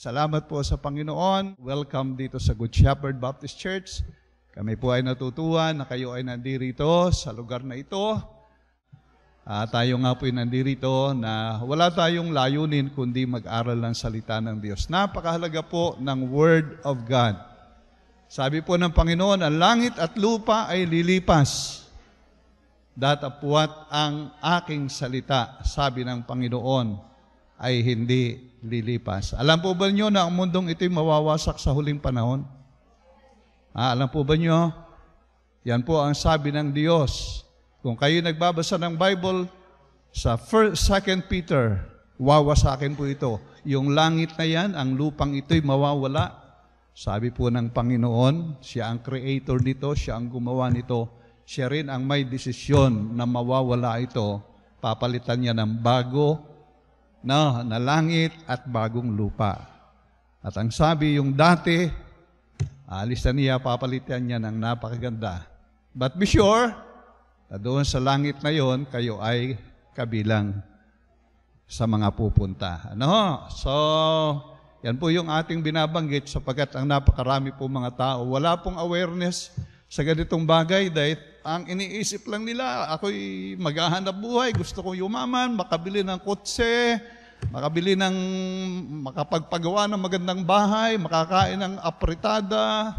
Salamat po sa Panginoon. Welcome dito sa Good Shepherd Baptist Church. Kami po ay natutuwa na kayo ay nandirito sa lugar na ito. Tayo nga po ay nandirito na wala tayong layunin kundi mag-aral ng salita ng Diyos. Napakahalaga po ng Word of God. Sabi po ng Panginoon, ang langit at lupa ay lilipas. Datapwat ang aking salita, sabi ng Panginoon, ay hindi lilipas. Alam po ba niyo na ang mundong ito'y mawawasak sa huling panahon? Alam po ba niyo? Yan po ang sabi ng Diyos. Kung kayo nagbabasa ng Bible, sa 2 Peter, wawasakin po ito. Yung langit na yan, ang lupang ito'y mawawala. Sabi po ng Panginoon, siya ang creator nito, siya ang gumawa nito. Siya rin ang may desisyon na mawawala ito. Papalitan niya ng bago na langit at bagong lupa. At ang sabi, yung dati, alis na niya, papalitan niya ng napakaganda. But be sure, na doon sa langit na yon, kayo ay kabilang sa mga pupunta. So, yan po yung ating binabanggit sapagkat ang napakarami po mga tao. Wala pong awareness sa ganitong bagay dahil ang iniisip lang nila, ako'y maghahanap buhay, gusto ko yumaman, makabili ng kotse, makapagpagawa ng magandang bahay, makakain ng apritada.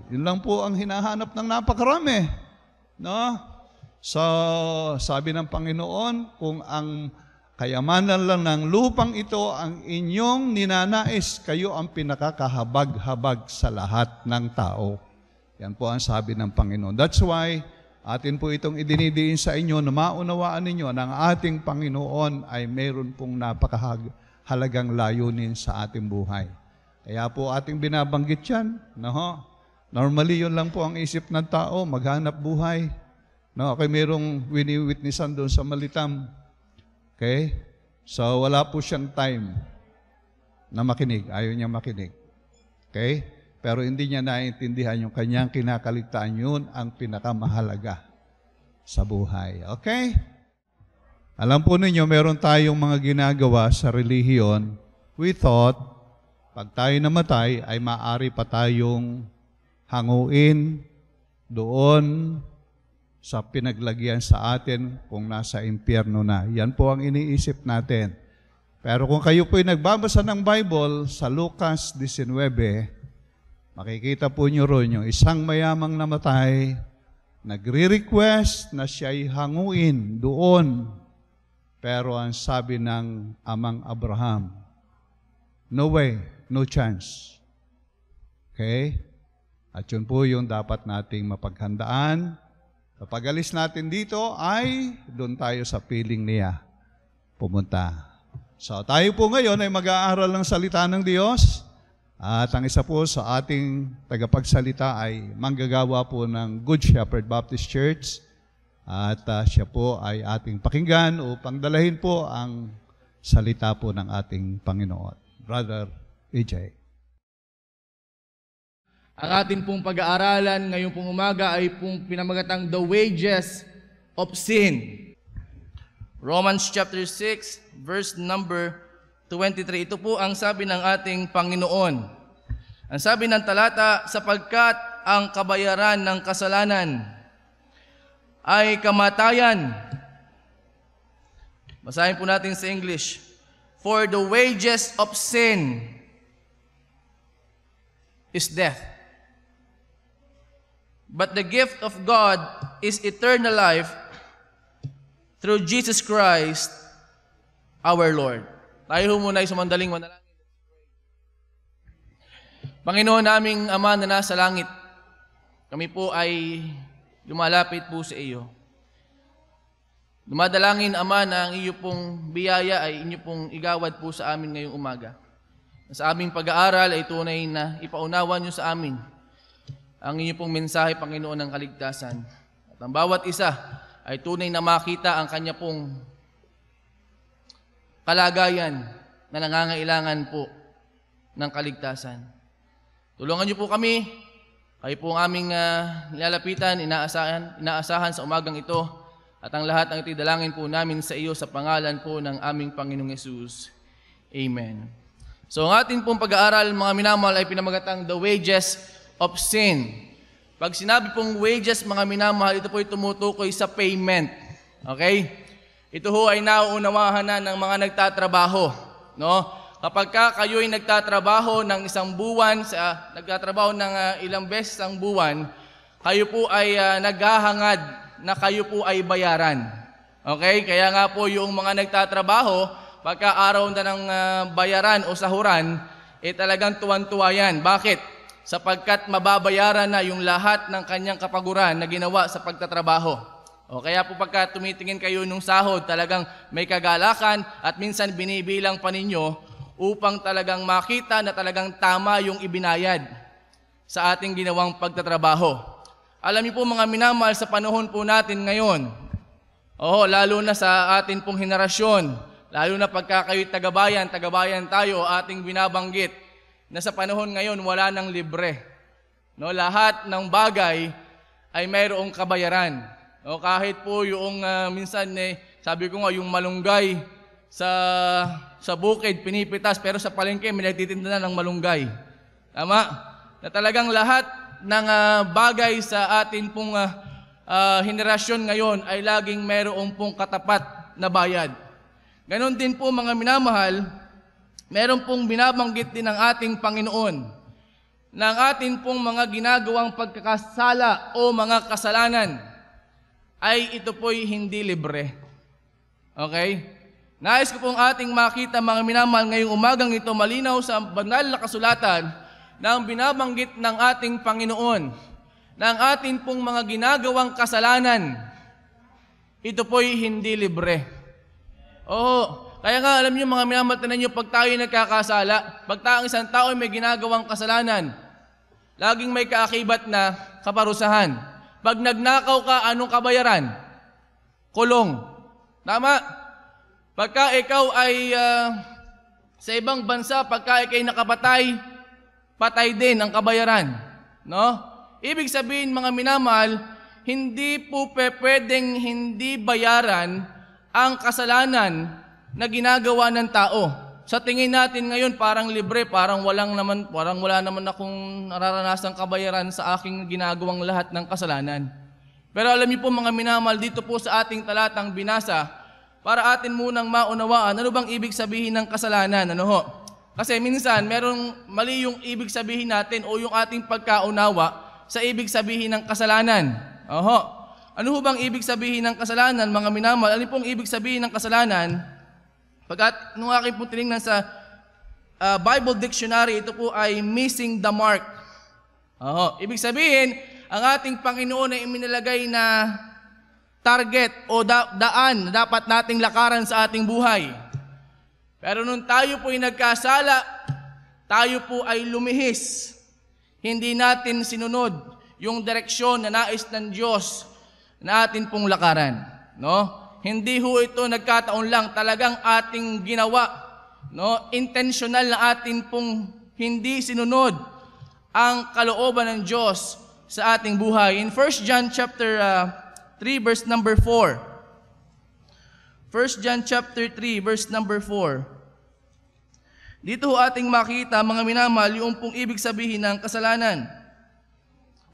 Yun lang po ang hinahanap ng napakarami. So, sabi ng Panginoon, kung ang kayamanan lang ng lupang ito ang inyong ninanais, kayo ang pinakakahabag-habag sa lahat ng tao. Yan po ang sabi ng Panginoon. That's why, atin po itong idinidiin sa inyo na maunawaan ninyo na ang ating Panginoon ay mayroon pong napakahalagang layunin sa ating buhay. Kaya po ating binabanggit yan. Normally, yun lang po ang isip ng tao, maghanap buhay. Okay, mayroong wini-witnessan doon sa Malitam. Okay? So, wala po siyang time na makinig. Ayaw niya makinig. Okay? Pero hindi niya naiintindihan yung kanyang kinakaligtaan. Yun ang pinakamahalaga sa buhay. Okay? Alam po ninyo, meron tayong mga ginagawa sa relihiyon. We thought, pag tayo namatay, ay maaari pa tayong hanguin doon sa pinaglagyan sa atin kung nasa impyerno na. Yan po ang iniisip natin. Pero kung kayo po'y nagbabasa ng Bible sa Lucas 19, makikita po nyo ron yung isang mayamang namatay, nagre-request na siya'y hanguin doon. Pero ang sabi ng amang Abraham, no way, no chance. Okay? At yun po yung dapat nating mapaghandaan. Kapag alis natin dito, ay doon tayo sa piling niya pumunta. So tayo po ngayon ay mag-aaral ng salita ng Diyos. At ang isa po sa ating tagapagsalita ay manggagawa po ng Good Shepherd Baptist Church. At siya po ay ating pakinggan upang dalahin po ang salita po ng ating Panginoon. Brother EJ. Ang ating pong pag-aaralan ngayong pong umaga ay pong pinamagatang The Wages of Sin. Romans chapter 6, verse number 23. Ito po ang sabi ng ating Panginoon. Ang sabi ng talata, sapagkat ang kabayaran ng kasalanan ay kamatayan. Basahin po natin sa English. For the wages of sin is death. But the gift of God is eternal life through Jesus Christ, our Lord. Tayo muna ay sumandaling manalangin. Panginoon naming Ama na nasa langit, kami po ay lumalapit po sa iyo. Dumadalangin, Ama, na ang iyo pong biyaya ay inyo pong igawad po sa amin ngayong umaga. Sa aming pag-aaral ay tunay na ipaunawa niyo sa amin ang inyo pong mensahe, Panginoon, ng kaligtasan. At ang bawat isa ay tunay na makita ang kanya pong kalagayan na nangangailangan po ng kaligtasan. Tulungan niyo po kami. Kayo po ang aming nilalapitan, inaasahan sa umagang ito. At ang lahat ng itidalangin po namin sa iyo sa pangalan po ng aming Panginoong Yesus. Amen. So ang ating pong pag-aaral, mga minamahal, ay pinamagatang the wages of sin. Pag sinabi pong wages, mga minamahal, ito po ay tumutukoy sa payment. Okay? Ito ho ay nauunawahan na ng mga nagtatrabaho. No? Kapag kayo ay nagtatrabaho ng isang buwan, nagtatrabaho ng ilang beses ang buwan, kayo po ay naghahangad na kayo po ay bayaran. Okay? Kaya nga po yung mga nagtatrabaho, pagka araw na ng bayaran o sahuran, talagang tuwan-tuwa yan. Bakit? Sapagkat mababayaran na yung lahat ng kanyang kapaguran na ginawa sa pagtatrabaho. O kaya po pagka tumitingin kayo nung sahod, talagang may kagalakan at minsan binibilang pa ninyo upang talagang makita na talagang tama yung ibinayad sa ating ginawang pagtatrabaho. Alam niyo po mga minamahal, sa panahon po natin ngayon, lalo na sa atin pong henerasyon, lalo na pagka kayo'y tagabayan tayo, ating binabanggit na sa panahon ngayon wala nang libre. No, lahat ng bagay ay mayroong kabayaran. No, kahit po yung minsan sabi ko nga yung malunggay sa bukid pinipitas, pero sa palengke may nagtitinda na ng malunggay. Tama? Na talagang lahat ng bagay sa atin pong henerasyon ngayon ay laging mayroong pong katapat na bayad. Ganon din po mga minamahal, meron pong binabanggit din ng ating Panginoon na ang atin pong mga ginagawang pagkakasala o mga kasalanan ay ito po'y hindi libre. Okay? Nais ko pong ating makita mga minamahal ngayong umagang ito malinaw sa banal na kasulatan na ang binabanggit ng ating Panginoon na ang atin pong mga ginagawang kasalanan ito po'y hindi libre. Kaya nga alam niyo mga minamahal, tanan niyo pag tayo nagkakasala, pag ang isang tao ay may ginagawang kasalanan, laging may kaakibat na kaparusahan. Pag nagnakaw ka, anong kabayaran? Kulong. Tama? Pagka ikaw ay sa ibang bansa, pagka ikaw ay nakapatay, patay din ang kabayaran. No? Ibig sabihin mga minamahal, hindi po pwedeng hindi bayaran ang kasalanan na ginagawa ng tao. Sa tingin natin ngayon parang libre, parang wala naman akong nararanasang kabayaran sa aking ginagawang lahat ng kasalanan. Pero alam niyo po mga minamahal, dito po sa ating talatang binasa, para atin munang maunawaan, ano bang ibig sabihin ng kasalanan? Kasi minsan, merong mali yung ibig sabihin natin o yung ating pagkaunawa sa ibig sabihin ng kasalanan. Ano ho bang ibig sabihin ng kasalanan, mga minamahal? Ano pong ibig sabihin ng kasalanan? Pagkat nung aking po tinignan sa Bible Dictionary, ito po ay missing the mark. Ibig sabihin, ang ating Panginoon ay iminalagay na target o daan na dapat nating lakaran sa ating buhay. Pero nung tayo po ay nagkasala, tayo po ay lumihis. Hindi natin sinunod yung direksyon na nais ng Diyos na atin pong lakaran. No? Hindi ho ito nagkataon lang, talagang ating ginawa. No? Intentional na atin pong hindi sinunod ang kalooban ng Diyos sa ating buhay. In 1 John chapter 3 verse number 4. 1 John chapter 3 verse number 4. Dito ho ating makita mga minamahal yung pong ibig sabihin ng kasalanan.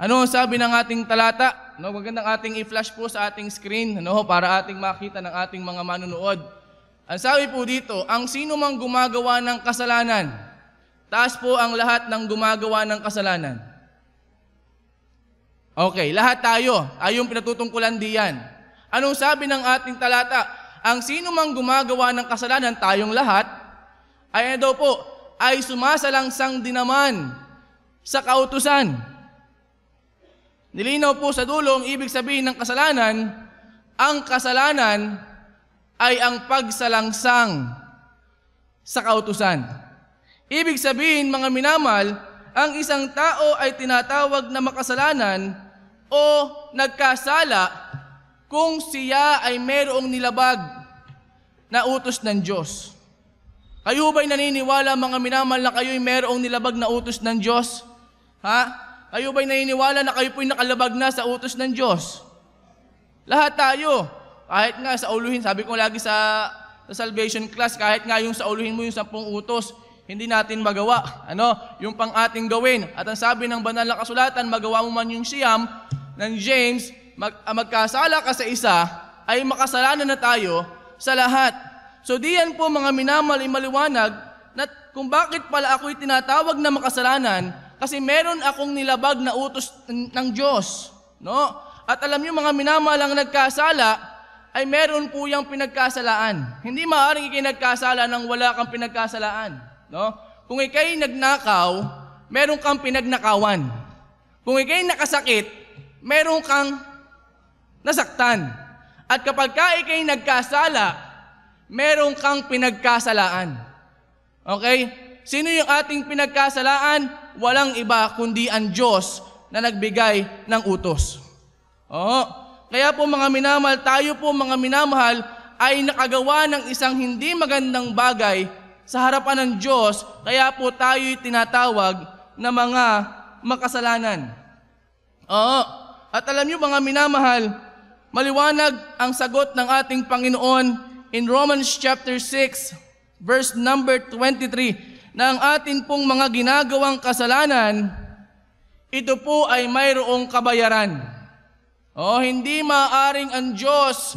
Ano ang sabi ng ating talata? Magandang ating i-flash po sa ating screen para ating makita ng ating mga manunood. Ang sabi po dito, ang sino mang gumagawa ng kasalanan, taas po ang lahat ng gumagawa ng kasalanan. Okay, lahat tayo. Ayong pinatutungkulan diyan. Anong sabi ng ating talata? Ang sino mang gumagawa ng kasalanan, tayong lahat, ay daw po, ay sumasalangsang din naman sa kautusan. Nilinaw po sa dulo ang ibig sabihin ng kasalanan. Ang kasalanan ay ang pagsalangsang sa kautusan. Ibig sabihin mga minamahal, ang isang tao ay tinatawag na makasalanan o nagkasala kung siya ay mayroong nilabag na utos ng Diyos. Kayo ba'y naniniwala mga minamahal na kayo'y mayroong nilabag na utos ng Diyos? Kayo ba'y naniniwala na kayo po'y nakalabag na sa utos ng Diyos? Lahat tayo. Kahit nga sa uluhin, sabi ko lagi sa salvation class, kahit nga yung sa uluhin mo yung 10 utos, hindi natin magawa. Yung pang ating gawin. At ang sabi ng banal na kasulatan, magawa mo man yung siyam ng James, magkasala ka sa isa, ay makasalanan na tayo sa lahat. So diyan po mga minamahal, maliwanag na kung bakit pala ako'y tinatawag na makasalanan, kasi meron akong nilabag na utos ng Diyos. At alam niyo mga minamahal, ang nagkasala ay meron po yung pinagkasalaan. Hindi maaaring ikinagkasala nang wala kang pinagkasalaan. Kung ikay nagnakaw, meron kang pinagnakawan. Kung ikay nakasakit, meron kang nasaktan. At kapag ikay nagkasala, meron kang pinagkasalaan. Okay? Sino yung ating pinagkasalaan? Walang iba kundi ang Diyos na nagbigay ng utos. Kaya po mga minamahal, tayo po mga minamahal ay nakagawa ng isang hindi magandang bagay sa harapan ng Diyos, kaya po tayo'y tinatawag na mga makasalanan. At alam niyo mga minamahal, maliwanag ang sagot ng ating Panginoon in Romans chapter 6, verse number 23, na ang atin pong mga ginagawang kasalanan, ito po ay mayroong kabayaran. Hindi maaaring ang Diyos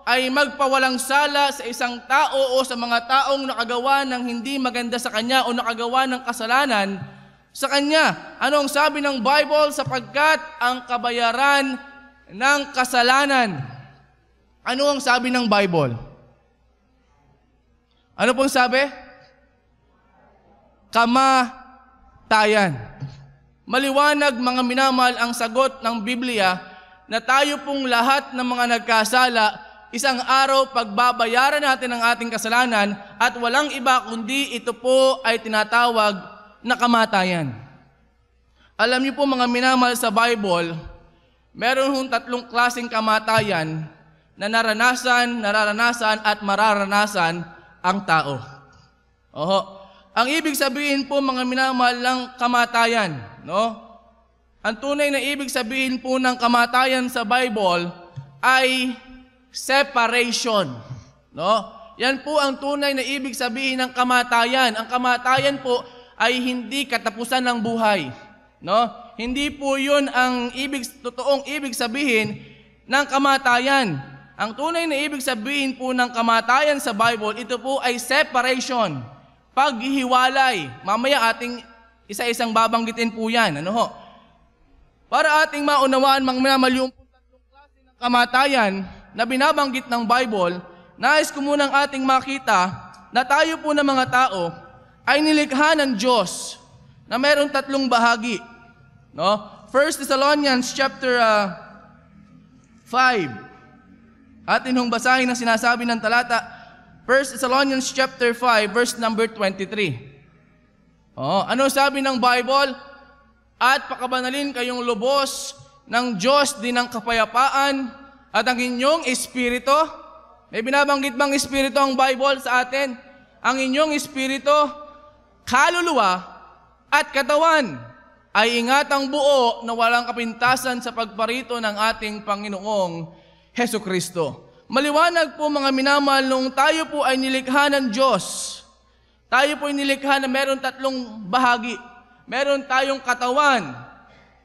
ay magpawalang sala sa isang tao o sa mga taong nakagawa ng hindi maganda sa Kanya o nakagawa ng kasalanan sa Kanya. Ano ang sabi ng Bible? Sapagkat ang kabayaran ng kasalanan. Ano ang sabi ng Bible? Ano pong sabi? Kamatayan. Maliwanag mga minamahal ang sagot ng Biblia na tayo pong lahat ng mga nagkasala, isang araw pagbabayaran natin ang ating kasalanan at walang iba kundi ito po ay tinatawag na kamatayan. Alam niyo po mga minamahal, sa Bible, meron hong tatlong klaseng kamatayan na nararanasan at mararanasan ang tao. Ang ibig sabihin po mga minamahal ng kamatayan, ang tunay na ibig sabihin po ng kamatayan sa Bible ay separation. Yan po ang tunay na ibig sabihin ng kamatayan. Ang kamatayan po ay hindi katapusan ng buhay. Hindi po yun ang totoong ibig sabihin ng kamatayan. Ang tunay na ibig sabihin po ng kamatayan sa Bible, ito po ay separation. Paghihiwalay. Mamaya ating isa-isang babanggitin po yan. Para ating maunawaan mga minamahal yung tatlong klase ng kamatayan na binabanggit ng Bible, nais ko munang ating makita na tayo po na mga tao ay nilikha ng Diyos na mayroong tatlong bahagi. 1 Thessalonians chapter 5. Atin hong basahin ang sinasabi ng talata 1 Thessalonians chapter 5, verse number 23. Ano sabi ng Bible? At pakabanalin kayong lubos ng Diyos din ng kapayapaan at ang inyong espiritu. May binabanggit bang espiritu ang Bible sa atin? Ang inyong espiritu, kaluluwa at katawan ay ingatang buo na walang kapintasan sa pagparito ng ating Panginoong Hesukristo. Maliwanag po mga minamahal, nung tayo po ay nilikha ng Diyos, tayo po ay nilikha na meron tatlong bahagi. Meron tayong katawan,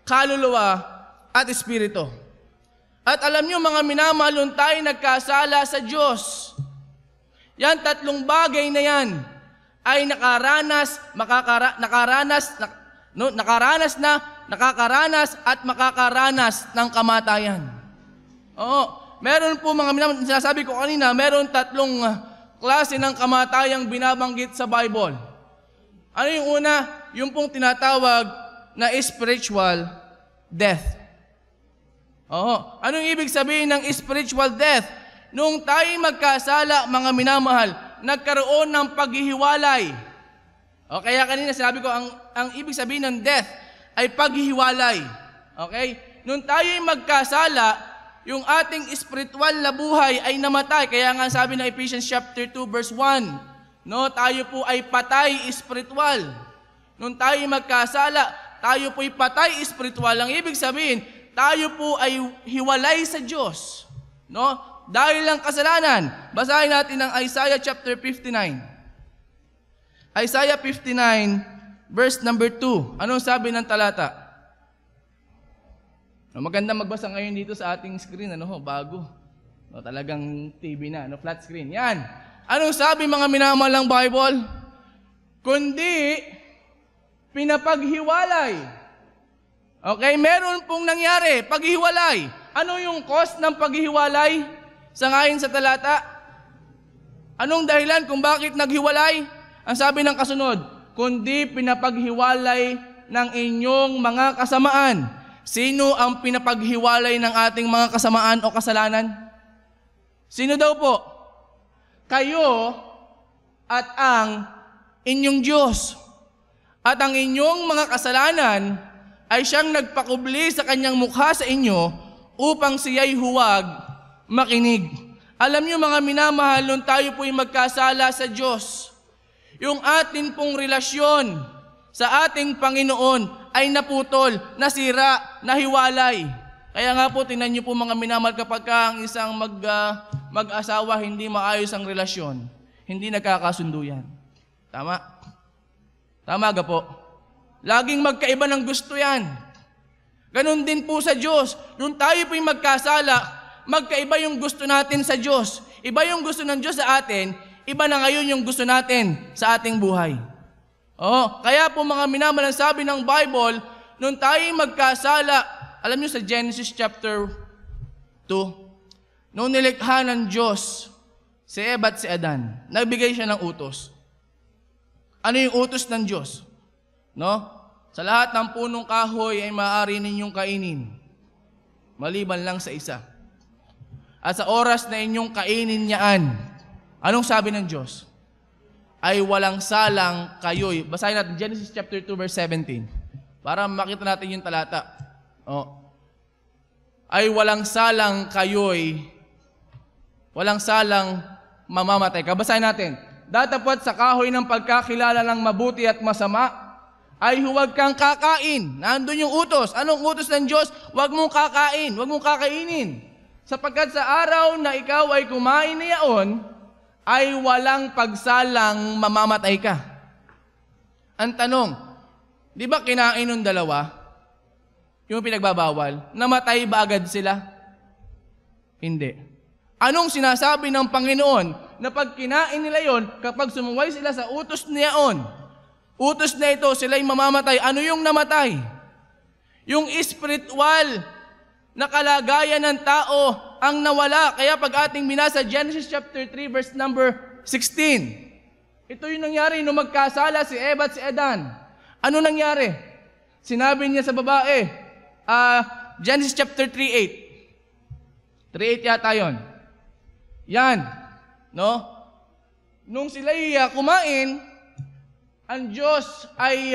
kaluluwa, at espiritu. At alam niyo mga minamahal, nung tayo nagkasala sa Diyos, yan tatlong bagay na yan ay nakakaranas at makakaranas ng kamatayan. Meron po mga minamahal, sinasabi ko kanina, meron tatlong klase ng kamatayang binabanggit sa Bible. Ano yung una? Yung pong tinatawag na spiritual death. Ano yung ibig sabihin ng spiritual death? Nung tayo magkasala, mga minamahal, nagkaroon ng paghihiwalay. Kaya kanina sinabi ko, ang ibig sabihin ng death ay paghihiwalay. Okay? Nung tayo magkasala, yung ating spiritual na buhay ay namatay. Kaya nga sabi ng Ephesians chapter 2 verse 1, tayo po ay patay spiritual. Nung tayo magkasala, tayo po ay patay spiritual. Ang ibig sabihin, tayo po ay hiwalay sa Diyos. Dahil lang kasalanan. Basahin natin ang Isaiah chapter 59. Isaiah 59, verse number 2. Anong sabi ng talata? Maganda magbasa ngayon dito sa ating screen, bago. Talagang TV na, flat screen. Yan. Anong sabi mga minamalang Bible? Kundi pinapaghiwalay. Okay, meron pong nangyari, paghiwalay. Ano yung cause ng paghiwalay? Sangayon sa talata. Anong dahilan kung bakit naghiwalay? Ang sabi ng kasunod, kundi pinapaghiwalay ng inyong mga kasamaan. Sino ang pinapaghiwalay ng ating mga kasamaan o kasalanan? Sino daw po? Kayo at ang inyong Diyos. At ang inyong mga kasalanan ay siyang nagpakubli sa kanyang mukha sa inyo upang siya'y huwag makinig. Alam niyo mga minamahal, nung tayo po'y magkasala sa Diyos, yung atin pong relasyon sa ating Panginoon ay naputol, nasira, nahiwalay. Kaya nga po, tingnan niyo po mga minamahal, kapag ang isang mag-asawa hindi maayos ang relasyon, hindi nagkakasundo yan. Tama? Tama ga po? Laging magkaiba ng gusto yan. Ganon din po sa Diyos. Nung tayo po'y magkasala, magkaiba yung gusto natin sa Diyos. Iba yung gusto ng Diyos sa atin, iba na ngayon yung gusto natin sa ating buhay. Kaya po mga minamahal, ang sabi ng Bible, nung tayo'y magkasala, alam niyo sa Genesis chapter 2, nung nilikha ng Diyos si Eva at si Adan, nagbigay siya ng utos. Ano yung utos ng Diyos? Sa lahat ng punong kahoy ay maaari ninyong kainin, maliban lang sa isa. At sa oras na inyong kainin niyaan, anong sabi ng Diyos? Ay walang salang kayo'y. Basahin natin Genesis chapter 2 verse 17 para makita natin yung talata. Ay walang salang kayo'y, walang salang mamamatay ka. Basahin natin. Datapwat sa kahoy ng pagkakilala ng mabuti at masama, ay huwag kang kakain. Nandun yung utos. Anong utos ng Diyos? Huwag mong kakain. Huwag mong kakainin. Sapagkat sa araw na ikaw ay kumain na yaon, ay walang pagsalang mamamatay ka. Ang tanong, di ba kinain ng dalawa? Yung pinagbabawal, namatay ba agad sila? Hindi. Anong sinasabi ng Panginoon na pag kinain nila yon, kapag sumuway sila sa utos niyaon, utos na ito, sila'y mamamatay. Ano yung namatay? Yung spiritual na kalagayan ng tao ang nawala. Kaya pag ating binasa Genesis chapter 3 verse number 16, ito yung nangyari nung magkasala si Eva at si Adan. Ano nangyari? Sinabi niya sa babae, Genesis chapter 3:8. 3:8 yata yun. Yan. Nung sila'y kumain, ang Diyos ay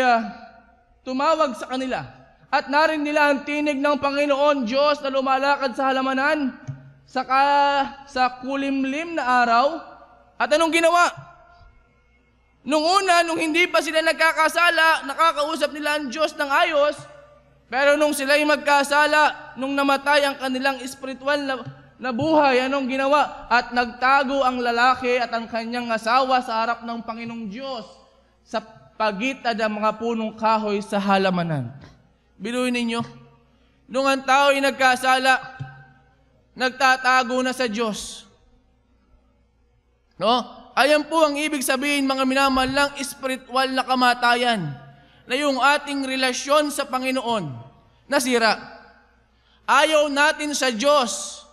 tumawag sa kanila. At narinig nila ang tinig ng Panginoon Diyos na lumalakad sa halamanan sa kulimlim na araw. At anong ginawa? Nung una, nung hindi pa sila nagkakasala, nakakausap nila ang Diyos ng ayos. Pero nung sila'y magkasala, nung namatay ang kanilang espiritual na buhay, anong ginawa? At nagtago ang lalaki at ang kanyang asawa sa harap ng Panginoong Diyos sa pagitan ng mga punong kahoy sa halamanan. Biruin ninyo, nung ang tao ay nagkasala, nagtatago na sa Diyos. Ayan po ang ibig sabihin mga minamahal ng espiritual na kamatayan, na yung ating relasyon sa Panginoon nasira. Ayaw natin sa Diyos.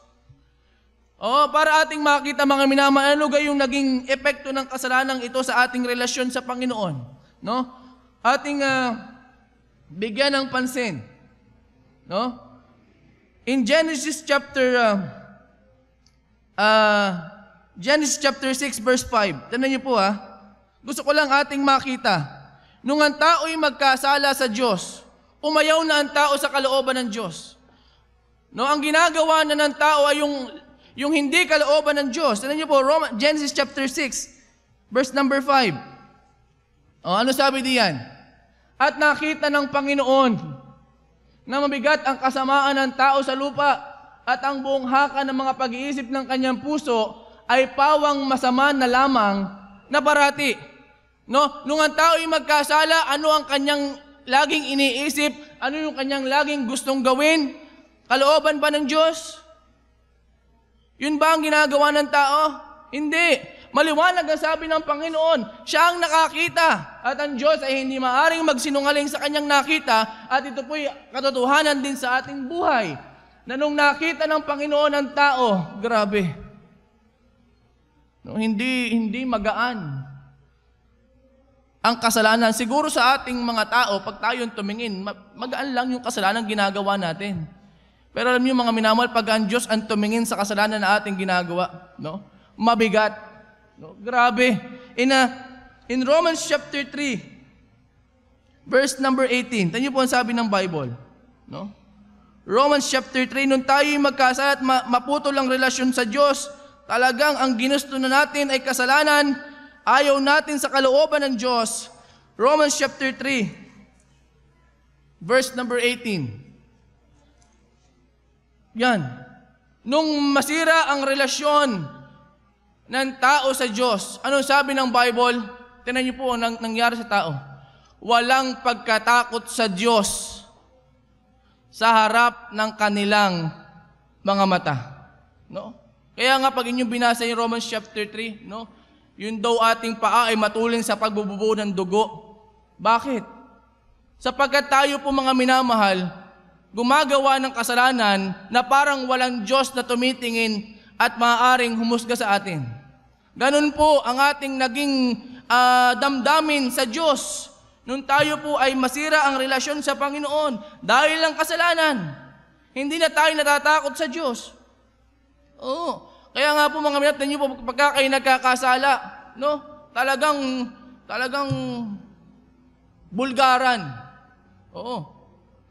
Para ating makita mga minamahal, ano yung naging epekto ng kasalanan ito sa ating relasyon sa Panginoon. Ating bigyan ng pansin. In Genesis chapter 6 verse 5. Tignan niyo po Gusto ko lang ating makita. Nung ang tao'y magkasala sa Diyos, umayaw na ang tao sa kalooban ng Diyos. Ang ginagawa na ng tao ay yung hindi kalooban ng Diyos. Tignan niyo po, Genesis chapter 6 verse number 5. Ano sabi diyan? At nakita ng Panginoon na mabigat ang kasamaan ng tao sa lupa at ang buong haka ng mga pag-iisip ng kanyang puso ay pawang masama na lamang na parati. No? Nung ang tao ay magkasala, ano ang kanyang laging iniisip? Ano yung kanyang laging gustong gawin? Kalooban ba ng Diyos? Yun ba ang ginagawa ng tao? Hindi. Maliwanag ang sabi ng Panginoon, siya ang nakakita at ang Diyos ay hindi maaring magsinungaling sa kanyang nakita at ito po'y katotohanan din sa ating buhay. Na nung nakita ng Panginoon ang tao, grabe. No, hindi magaan ang kasalanan. Siguro sa ating mga tao, pag tayo tumingin, magaan lang yung kasalanan ginagawa natin. Pero alam niyo mga minamahal, pag ang Diyos ang tumingin sa kasalanan na ating ginagawa, no? Mabigat. No? Grabe. In Romans chapter 3, verse number 18, tanyo po ang sabi ng Bible. No? Romans chapter 3, nung tayo'y magkasala at maputol ang relasyon sa Diyos, talagang ang ginusto na natin ay kasalanan, ayaw natin sa kalooban ng Diyos. Romans chapter 3, verse number 18. Yan. Nung masira ang relasyon ng tao sa Diyos, anong sabi ng Bible? Tingnan niyo po ang nangyari sa tao. Walang pagkatakot sa Diyos sa harap ng kanilang mga mata. No? Kaya nga pag inyong binasa yung Romans chapter 3, no? Yun daw ating paa ay matulin sa pagbubuo ng dugo. Bakit? Sapagkat tayo po mga minamahal, gumagawa ng kasalanan na parang walang Diyos na tumitingin at maaaring humusga sa atin. Ganun po ang ating naging damdamin sa Diyos nung tayo po ay masira ang relasyon sa Panginoon dahil lang kasalanan. Hindi na tayo natatakot sa Diyos. Oo. Kaya nga po mga minat, ninyo po pagka kayo nagkakasala, no? Talagang bulgaran. Oo.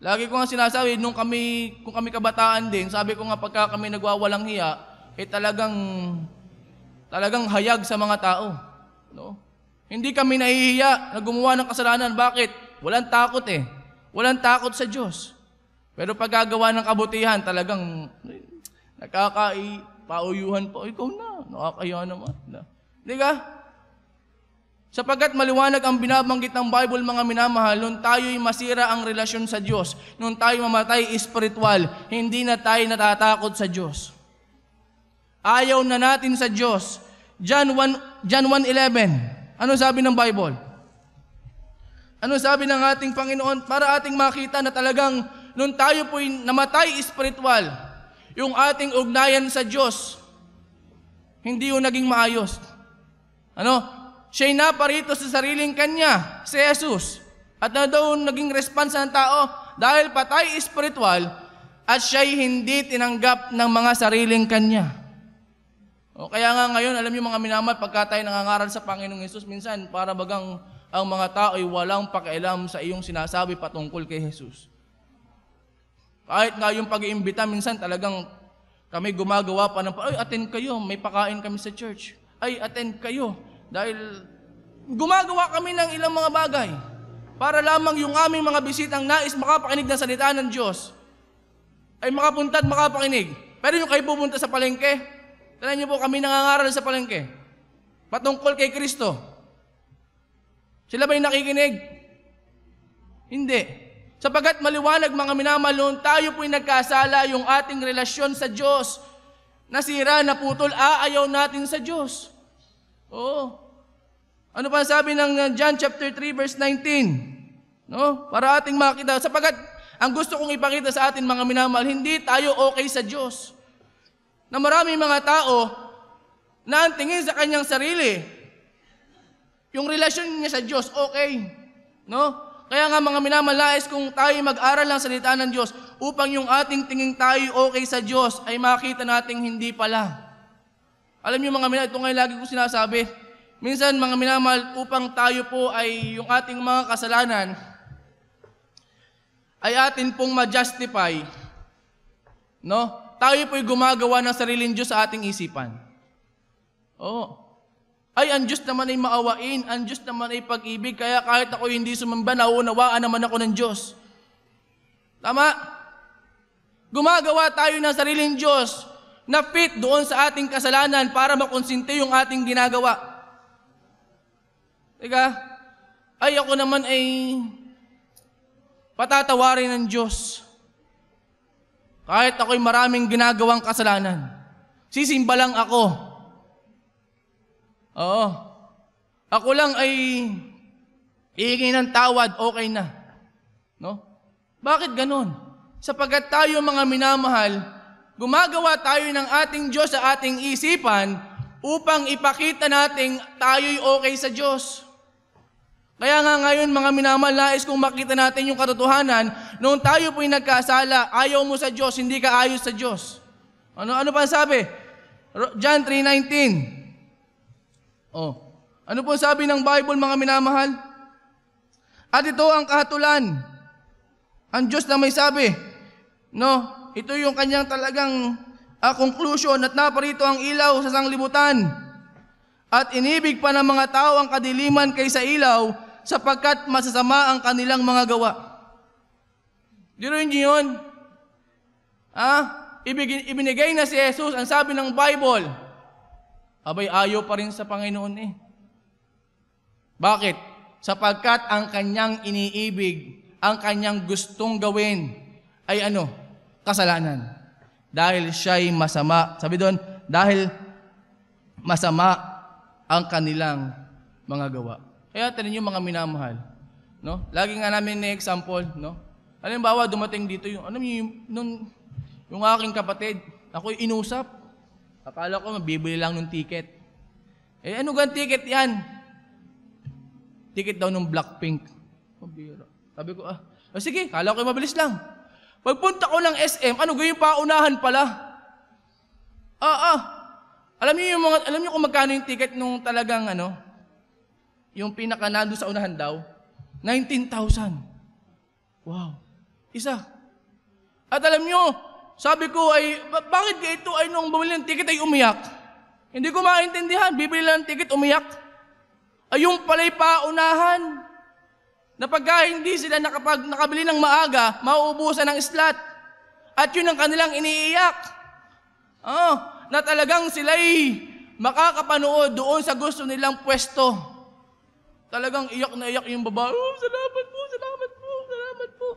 Lagi ko nga sinasabi, kung kami kabataan din, sabi ko nga pagka kami nagwawalang hiya, talagang hayag sa mga tao. No? Hindi kami nahihiya na gumawa ng kasalanan. Bakit? Walang takot eh. Walang takot sa Diyos. Pero pag gagawa ng kabutihan, talagang pauyuhan pa. Ikaw na, nakakaya naman. Hindi ka? Sapagkat maliwanag ang binabanggit ng Bible, mga minamahal, nung tayo'y masira ang relasyon sa Diyos, nung tayo mamatay espiritual, hindi na tayo natatakot sa Diyos. Ayaw na natin sa Diyos. John 1:11. Ano sabi ng Bible? Ano sabi ng ating Panginoon? Para ating makita na talagang nung tayo po'y namatay espiritual, yung ating ugnayan sa Diyos, hindi yung naging maayos. Ano? Siya'y naparito sa sariling kanya, si Jesus. At na daw naging response ng tao dahil patay espiritual at siya'y hindi tinanggap ng mga sariling kanya. O kaya nga ngayon, alam niyo mga minamahal, pagka tayo nangangaral sa Panginoong Jesus, minsan para bagang ang mga tao ay walang pakialam sa iyong sinasabi patungkol kay Jesus. Kahit nga yung pag-iimbita, minsan talagang kami gumagawa pa ng, ay, attend kayo, may pakain kami sa church. Ay, attend kayo. Dahil gumagawa kami ng ilang mga bagay para lamang yung aming mga bisitang nais makapakinig ng salita ng Diyos ay makapunta at makapakinig. Pero yung kayo pupunta sa palengke, tingnan niyo po kami nangangaral sa palengke patungkol kay Kristo. Sila ba'y nakikinig? Hindi. Sapagkat maliwanag mga minamahal, tayo po'y nagkasala, yung ating relasyon sa Diyos nasira, naputol, aayaw natin sa Diyos. Oo. Ano pa sabi ng John chapter 3 verse 19? No? Para ating makita. Sapagkat ang gusto kong ipakita sa atin mga minamahal, hindi tayo okay sa Diyos. Na maraming mga tao na ang tingin sa kanyang sarili, yung relasyon niya sa Diyos, okay. No? Kaya nga mga minamahal, nais kung tayo mag-aral ng salita ng Diyos upang yung ating tingin tayo okay sa Diyos ay makita nating hindi pala. Alam niyo mga minamahal, ito ngayon lagi ko sinasabi, minsan mga minamahal, upang tayo po ay yung ating mga kasalanan ay atin pong ma-justify, no? Tayo po'y gumagawa ng sariling Diyos sa ating isipan. Oo. Ay, ang Diyos naman ay maawain, ang Diyos naman ay pag-ibig, kaya kahit ako hindi sumamba, nauunawaan naman ako ng Diyos. Tama? Gumagawa tayo ng sariling Diyos na fit doon sa ating kasalanan para makonsinte yung ating ginagawa. Teka, ay ako naman ay patatawarin ng Diyos. Kahit ako'y maraming ginagawang kasalanan. Sisimba lang ako. Oo. Ako lang ay iingay ng tawad, okay na. No? Bakit ganon? Sapagkat tayo mga minamahal, gumagawa tayo ng ating Diyos sa ating isipan upang ipakita natin tayo'y okay sa Diyos. Kaya nga ngayon mga minamahal, nais kong makita natin yung katotohanan, noong tayo po'y nagkasala, ayaw mo sa Diyos, hindi ka ayos sa Diyos. Ano pa sabi? John 3:19. Ano po sabi ng Bible mga minamahal? At ito ang kahatulan. Ang Diyos na may sabi, no? Ito yung kanyang talagang conclusion, at naparito ang ilaw sa sanglibutan. At inibig pa ng mga tao ang kadiliman kaysa ilaw, sapagkat masasama ang kanilang mga gawa. Diroin niyo yun? Ibinigay na si Jesus, ang sabi ng Bible, abay ayaw pa rin sa Panginoon eh. Bakit? Sapagkat ang kanyang iniibig, ang kanyang gustong gawin ay kasalanan. Dahil siya'y masama. Sabi doon, dahil masama ang kanilang mga gawa. Kaya tanin yung mga minamahal. No? Lagi nga namin na example, no? Halimbawa, dumating dito yung aking kapatid, ako'y inusap. Akala ko mabibili lang ng ticket. Ano gan ticket yan? Ticket daw ng Blackpink. Mabira. Sabi ko, sige, kala ko mabilis lang. Pagpunta ko ng SM, yung paunahan pala. Alam niyo kung magkano yung ticket nung talagang yung pinaka nando sa unahan daw? 19,000. Wow. Isa. At alam niyo, sabi ko bakit ito ay nung bumili ng ticket ay umiyak? Hindi ko maintindihan. Bibili lang ng ticket, umiyak. Yung pala'y paunahan. Na pagka hindi sila nakabili ng maaga, mauubusan ng slot. At yun ang kanilang iniiyak. Na talagang sila'y makakapanood doon sa gusto nilang pwesto. Talagang iyak na iyak yung babae. Salamat po.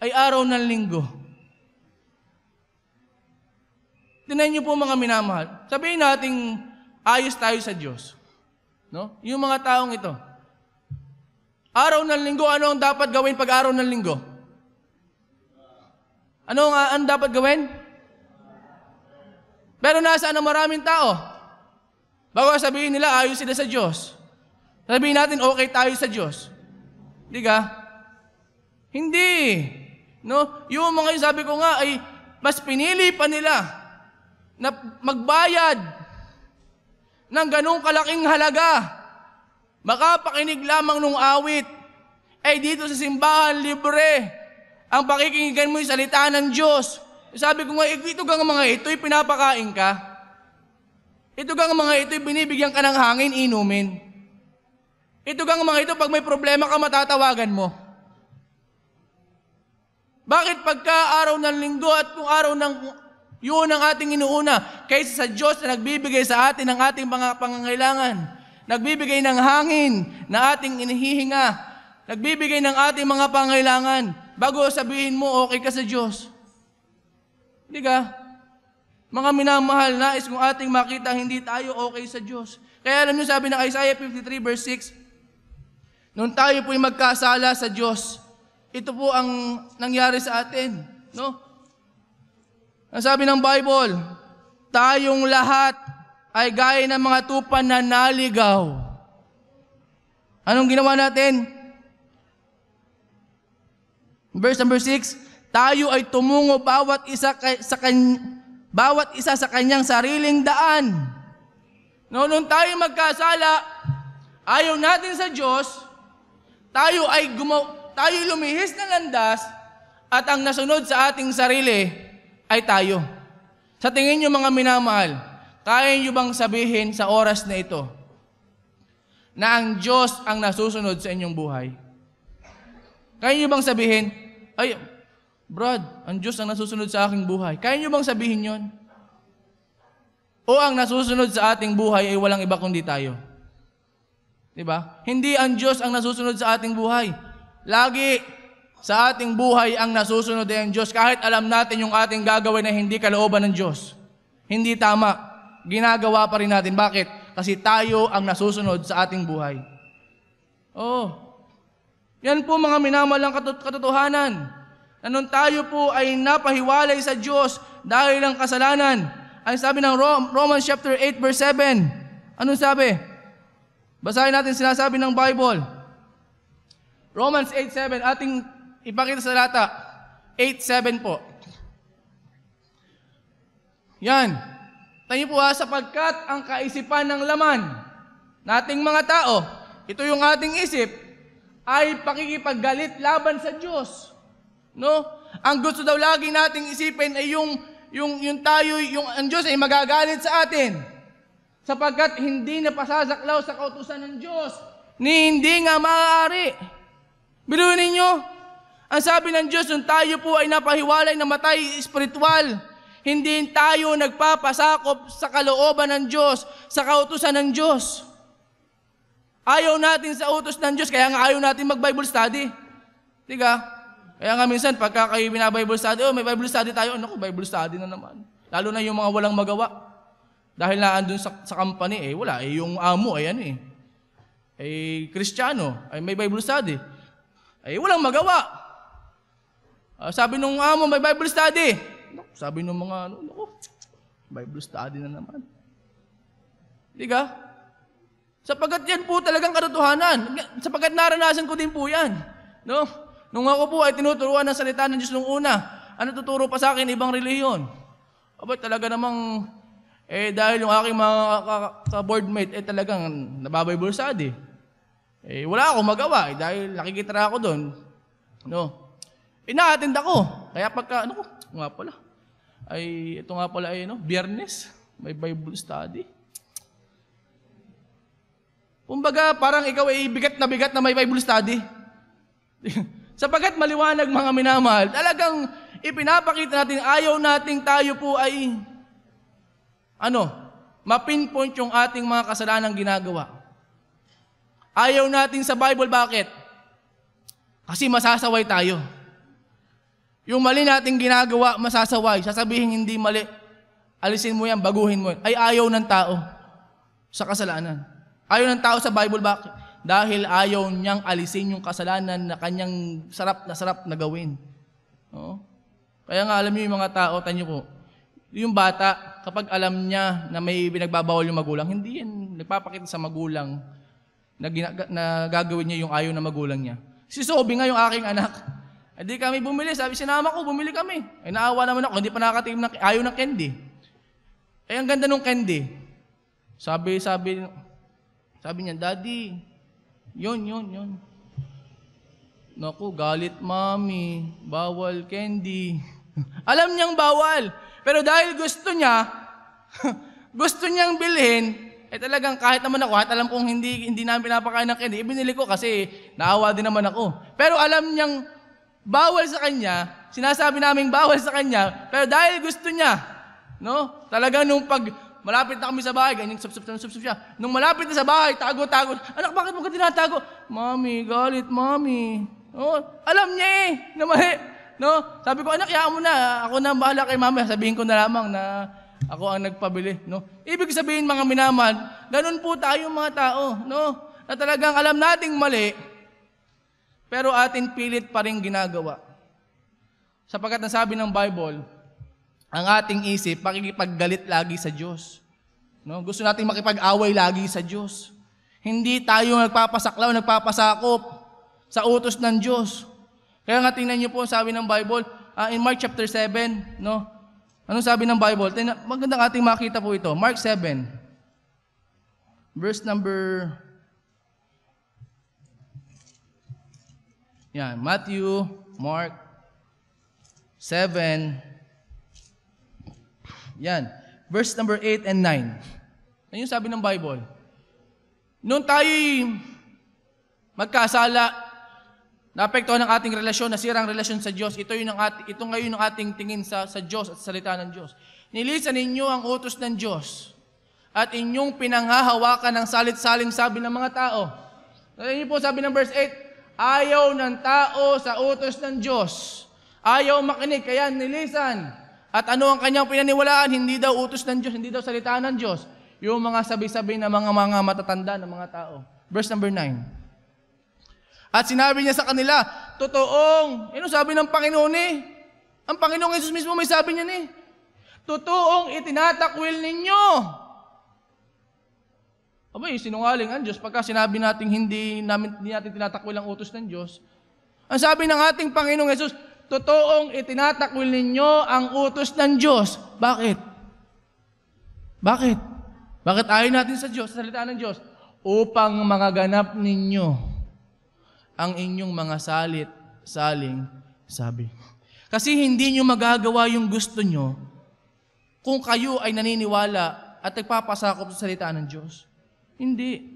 Ay araw ng linggo. Tingnan niyo po mga minamahal. Sabihin nating ayos tayo sa Diyos. No? Yung mga taong ito. Araw ng linggo, ano ang dapat gawin pag araw ng linggo? Ano ang dapat gawin? Pero nasaan ang maraming tao? Bago sabihin nila, ayos sila sa Diyos. Sabihin natin, okay tayo sa Diyos. Di ka? Hindi. No? Yung mga sabi ko nga, ay mas pinili pa nila na magbayad ng ganong kalaking halaga. Makapakinig lamang nung awit. Dito sa simbahan, libre. Ang pakikinggan mo yung salita ng Diyos. Sabi ko nga, ito gang mga ito'y pinapakain ka. Ito gang mga ito'y binibigyan ka ng hangin, inumin. Ito gang mga ito, pag may problema ka, matatawagan mo. Bakit pagka araw ng linggo at kung araw ng yun ang ating inuuna, kaysa sa Diyos na nagbibigay sa atin ng ating mga pangangailangan, nagbibigay ng hangin na ating inihihinga, nagbibigay ng ating mga pangangailangan, bago sabihin mo, okay ka sa Diyos. Hindi ka? Mga minamahal, nais kong ating makita, hindi tayo okay sa Diyos. Kaya alam niyo, sabi ng Isaiah 53 verse 6, nung tayo po'y magkasala sa Diyos, ito po ang nangyari sa atin. No? Ang sabi ng Bible, tayong lahat ay gaya ng mga tupan na naligaw. Anong ginawa natin? Verse number 6, tayo ay tumungo bawat isa sa kanyang sariling daan. Nung tayo magkasala, ayaw natin sa Diyos, tayo lumihis na landas, at ang nasunod sa ating sarili ay tayo. Sa tingin niyo mga minamahal, kaya niyo bang sabihin sa oras na ito na ang Diyos ang nasusunod sa inyong buhay? Kaya niyo bang sabihin, Brad, ang Diyos ang nasusunod sa aking buhay? Kaya niyo bang sabihin yon? O ang nasusunod sa ating buhay ay walang iba kundi tayo? Diba? Hindi ang Diyos ang nasusunod sa ating buhay. Lagi sa ating buhay ang nasusunod ay ang Diyos. Kahit alam natin yung ating gagawin na hindi kalooban ng Diyos. Hindi tama. Ginagawa pa rin natin. Bakit? Kasi tayo ang nasusunod sa ating buhay. Oh. Yan po mga minamalang katotohanan. Na nung tayo po ay napahiwalay sa Diyos dahil ng kasalanan. Ang sabi ng Romans chapter 8 verse 7. Anong sabi? Basahin natin sinasabi ng Bible. Romans 8:7, ating ipakita sa lata. 8:7 po. Yan. Tayo po sapagkat ang kaisipan ng laman nating mga tao, ito yung ating isip, ay pakikipaggalit laban sa Diyos. No? Ang gusto daw lagi nating isipin ay yung ang Diyos ay magagalit sa atin. Sapagkat hindi na pasasaklaw sa kautusan ng Diyos, ni hindi nga maaari. Biruin ninyo, ang sabi ng Diyos, nung tayo po ay napahiwalay na matay espiritual, hindi tayo nagpapasakop sa kalooban ng Diyos, sa kautusan ng Diyos. Ayaw natin sa utos ng Diyos, kaya nga ayaw natin mag-Bible study. Diga? Kaya nga minsan, pagka kayo bina-Bible study, may Bible study tayo, Bible study na naman. Lalo na yung mga walang magawa. Dahil naandun sa company, wala. Yung amo, Kristiyano, may Bible study. Walang magawa. Sabi nung amo, may Bible study. Sabi nung mga, Bible study na naman. Diga? Sapagkat yan po talagang katotohanan. Sapagkat naranasan ko din po yan. No? Nung ako po ay tinuturuan ng salita ng Diyos nung una, ano tuturo pa sa akin, ibang relihiyon. Abay, talaga namang, dahil yung aking mga ka-boardmate, talagang nababible study. Wala akong magawa, dahil nakikitira ako doon. No? Ina-attend ako. Kaya pagka, ito nga pala Biyernes, may Bible study. Kumbaga, parang ikaw ay bigat na may Bible study. Sapagkat maliwanag mga minamahal, talagang ipinapakita natin, ayaw nating tayo po ay mapinpoint yung ating mga kasalanang ginagawa. Ayaw natin sa Bible, bakit? Kasi masasaway tayo. Yung mali nating ginagawa, masasaway. Sasabihin hindi mali. Alisin mo yan, baguhin mo yan. Ay ayaw ng tao sa kasalanan. Ayaw ng tao sa Bible, bakit? Dahil ayaw niyang alisin yung kasalanan na kanyang sarap na gawin. No? Kaya nga alam niyo yung mga tao, tanyo po, yung bata, kapag alam niya na may binagbabawal yung magulang, hindi yan nagpapakita sa magulang na gagawin niya yung ayaw na magulang niya. Si Sobi nga yung aking anak. Hindi kami bumili. Sabi, sinama ko, bumili kami. Naawa naman ako, hindi pa nakatikim ng ayaw ng candy. Ang ganda ng candy. Sabi niya, Daddy, yun. Naku, galit mami, bawal candy. Alam niyang bawal. Pero dahil gusto niyang bilhin, talagang kahit naman ako, alam kong hindi namin pinapakain ng candy, ibinili ko kasi naawa din naman ako. Pero alam niyang bawal sa kanya, sinasabi naming bawal sa kanya, pero dahil gusto niya, no? Talagang nung malapit na kami sa bahay, ganyan, sup siya. Nung malapit na sa bahay, tago. Anak, bakit mo ka tinatago? Mami, galit, mami. No? Alam niya na mali. No? Sabi ko, anak, yaan mo na. Ako na bahala kay mami. Sabihin ko na lamang na ako ang nagpabili. No? Ibig sabihin, mga minamahal, ganun po tayo mga tao. No? Na talagang alam nating mali, pero atin pilit pa rin ginagawa. Sapagkat nasabi ng Bible, ang ating isip, pakikipaggalit lagi sa Diyos. No? Gusto nating makipag-away lagi sa Diyos. Hindi tayo nagpapasaklaw, nagpapasakop sa utos ng Diyos. Kaya nga tingnan niyo po, sabi ng Bible, in Mark chapter 7, no? Anong sabi ng Bible? Magandang ating makita po ito. Mark 7, verse number... Yan, Matthew, Mark 7, yan, verse number 8 and 9. Ano yung sabi ng Bible? Noon tayo'y magkasala, naapektuhan ng ating relasyon, nasira ang relasyon sa Diyos, ito ngayon ang ating tingin sa Diyos at sa salita ng Diyos. Nilisan ninyo ang utos ng Diyos at inyong pinanghahawakan ng salit-saling sabi ng mga tao. Ayan po sabi ng verse 8, ayaw ng tao sa utos ng Diyos. Ayaw makinig, kaya nilisan. At ano ang kanyang pinaniwalaan? Hindi daw utos ng Diyos, hindi daw salita ng Diyos. Yung mga sabi-sabi ng mga matatanda ng mga tao. Verse number 9. At sinabi niya sa kanila, totoong, sabi ng Panginoon Ang Panginoong Jesus mismo may sabi niya totoong itinatakwil ninyo. Abay, sinungaling ang Diyos pagka sinabi natin hindi natin tinatakwil ang utos ng Diyos. Ang sabi ng ating Panginoong Jesus, totoong itinatakwil ninyo ang utos ng Diyos. Bakit? Bakit? Bakit ayaw natin sa Diyos, sa salita ng Diyos? Upang magaganap ninyo ang inyong mga salit-saling sabi. Kasi hindi nyo magagawa yung gusto nyo kung kayo ay naniniwala at nagpapasakop sa salita ng Diyos. Hindi.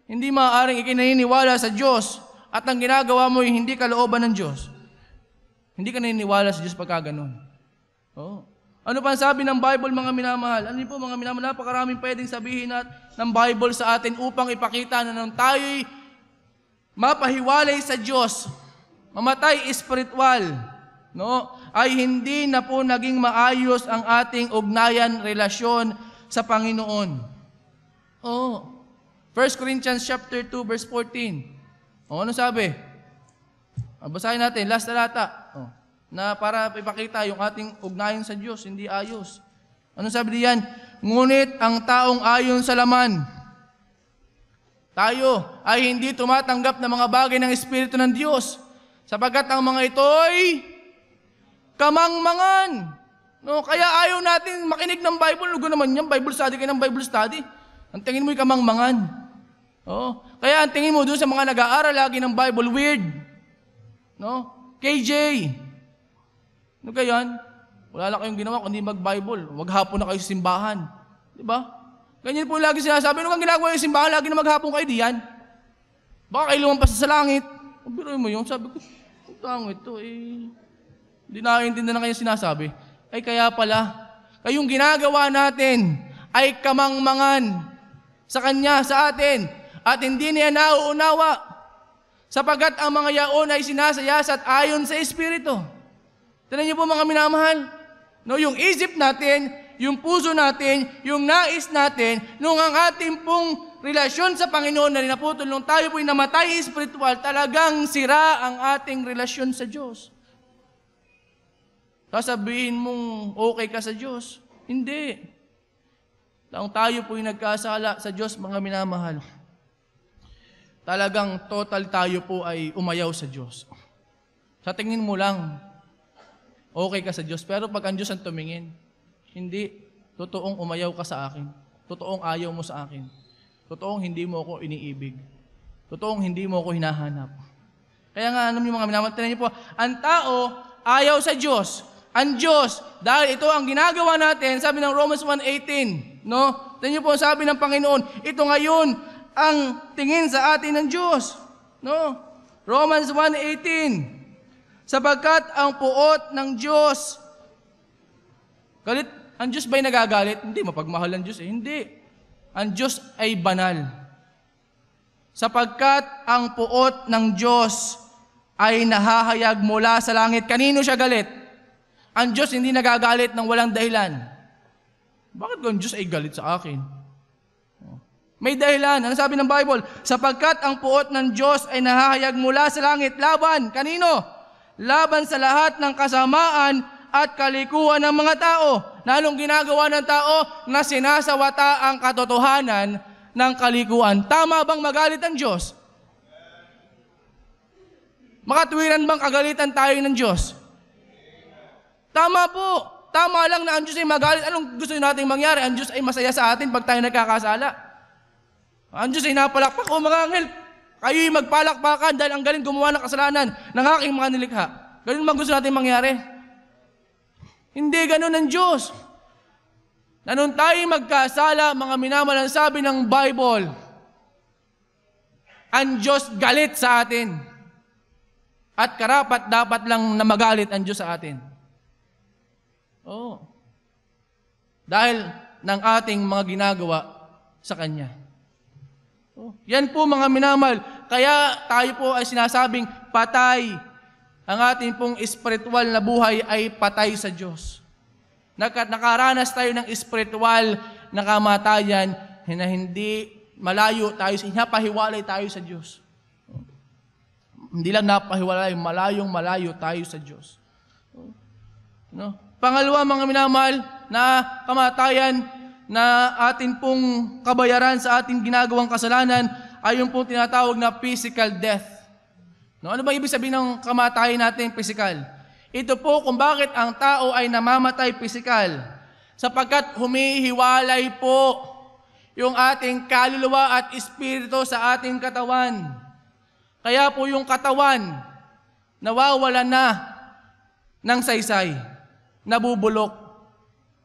Hindi maaaring ikinaniniwala sa Diyos at ang ginagawa mo ay hindi kalooban ng Diyos. Hindi ka naniniwala sa Diyos pagka ganun. Oh. Ano pa ang sabi ng Bible, mga minamahal? Ano po, mga minamahal? Napakaraming pwedeng sabihin ng Bible sa atin upang ipakita na nung tayo'y mapahiwalay sa Diyos, mamatay espiritual, ay hindi na po naging maayos ang ating ugnayan, relasyon sa Panginoon. Oh. 1 Corinthians chapter 2 verse 14. Ano sabi? Basahin natin, last talata. Na para ipakita yung ating ugnayan sa Diyos, hindi ayos. Ano sabi diyan? Ngunit ang taong ayon sa laman, tayo ay hindi tumatanggap ng mga bagay ng Espiritu ng Diyos, sapagkat ang mga ito'y kamangmangan. Kaya ayaw natin makinig ng Bible. Lugo naman yan, Bible study kayo ng Bible study. Ang tingin mo'y kamangmangan. Kaya ang tingin mo doon sa mga nag-aaral lagi ng Bible, weird. KJ. Ano kayan? Wala lang kayong ginawa kundi mag-Bible. Maghapon na kayo sa simbahan. Diba? Ganyan po lagi sinasabi. Ano kang ginagawa yung simbahan? Lagi na maghapon kayo diyan. Baka kayo lumampas sa langit. Biruin mo yun. Sabi ko, putang ito hindi naiintindihan na kayo sinasabi. Ay kaya pala, kayong ginagawa natin ay kamangmangan sa Kanya, sa atin. At hindi niya nauunawa. Sapagkat ang mga yaon ay sinasayas at ayon sa Espiritu. Tignan niyo po mga minamahal. Yung isip natin, yung puso natin, yung nais natin, nung ang ating pong relasyon sa Panginoon na naputol, nung tayo po'y namatay espiritual, talagang sira ang ating relasyon sa Diyos. Sasabihin mong okay ka sa Diyos. Hindi. Nung tayo po'y nagkasala sa Diyos, mga minamahal, talagang total tayo po ay umayaw sa Diyos. Sa tingin mo lang, okay ka sa Diyos. Pero pag ang Diyos ang tumingin, hindi. Totoong umayaw ka sa akin. Totoong ayaw mo sa akin. Totoong hindi mo ako iniibig. Totoong hindi mo ako hinahanap. Kaya nga, alam niyo mga minamahal, tingnan niyo po, ang tao ayaw sa Diyos. Ang Diyos, dahil ito ang ginagawa natin, sabi ng Romans 1:18, tingnan niyo po, sabi ng Panginoon, ito ngayon, ang tingin sa atin ng Diyos. Romans 1:18. Sapagkat ang puot ng Diyos, galit, ang Diyos ba'y nagagalit? Hindi, mapagmahal ang Diyos Hindi. Ang Diyos ay banal. Sapagkat ang puot ng Diyos ay nahahayag mula sa langit. Kanino siya galit? Ang Diyos hindi nagagalit ng walang dahilan. Bakit ang Diyos ay galit sa akin? May dahilan. Ano sabi ng Bible? Sapagkat ang puot ng Diyos ay nahahayag mula sa langit. Laban. Kanino? Laban sa lahat ng kasamaan at kalikuan ng mga tao. Na anong ginagawa ng tao? Na sinasawata ang katotohanan ng kalikuan. Tama bang magalit ang Diyos? Makatwiran bang kagalitan tayo ng Diyos? Tama po. Tama lang na ang Diyos ay magalit. Anong gusto nating mangyari? Ang Diyos ay masaya sa atin pag tayo nagkakasala. Ang Diyos ay napalakpak, mga anghel, kayo'y magpalakpakan dahil ang galing gumawa ng kasalanan ng aking mga nilikha. Ganun bang gusto natin mangyari? Hindi ganun ang Diyos. Na nung tayo magkasala, mga minamahal, ang sabi ng Bible, ang Diyos galit sa atin. At karapat dapat lang na magalit ang Diyos sa atin. Dahil ng ating mga ginagawa sa Kanya. Yan po mga minamahal. Kaya tayo po ay sinasabing patay. Ang ating pong espiritual na buhay ay patay sa Diyos. Nakaranas tayo ng espiritual na kamatayan na hindi malayo tayo, napahiwalay tayo sa Diyos. Hindi lang napahiwalay, malayo tayo sa Diyos. No? Pangalawa mga minamahal, na kamatayan na atin pong kabayaran sa ating ginagawang kasalanan ay yung pong tinatawag na physical death. No? Ano ba ibig sabihin ng kamatayan natin physical? Ito po kung bakit ang tao ay namamatay physical. Sapagkat humihiwalay po yung ating kaluluwa at espiritu sa ating katawan. Kaya po yung katawan, nawawala na ng saysay, nabubulok.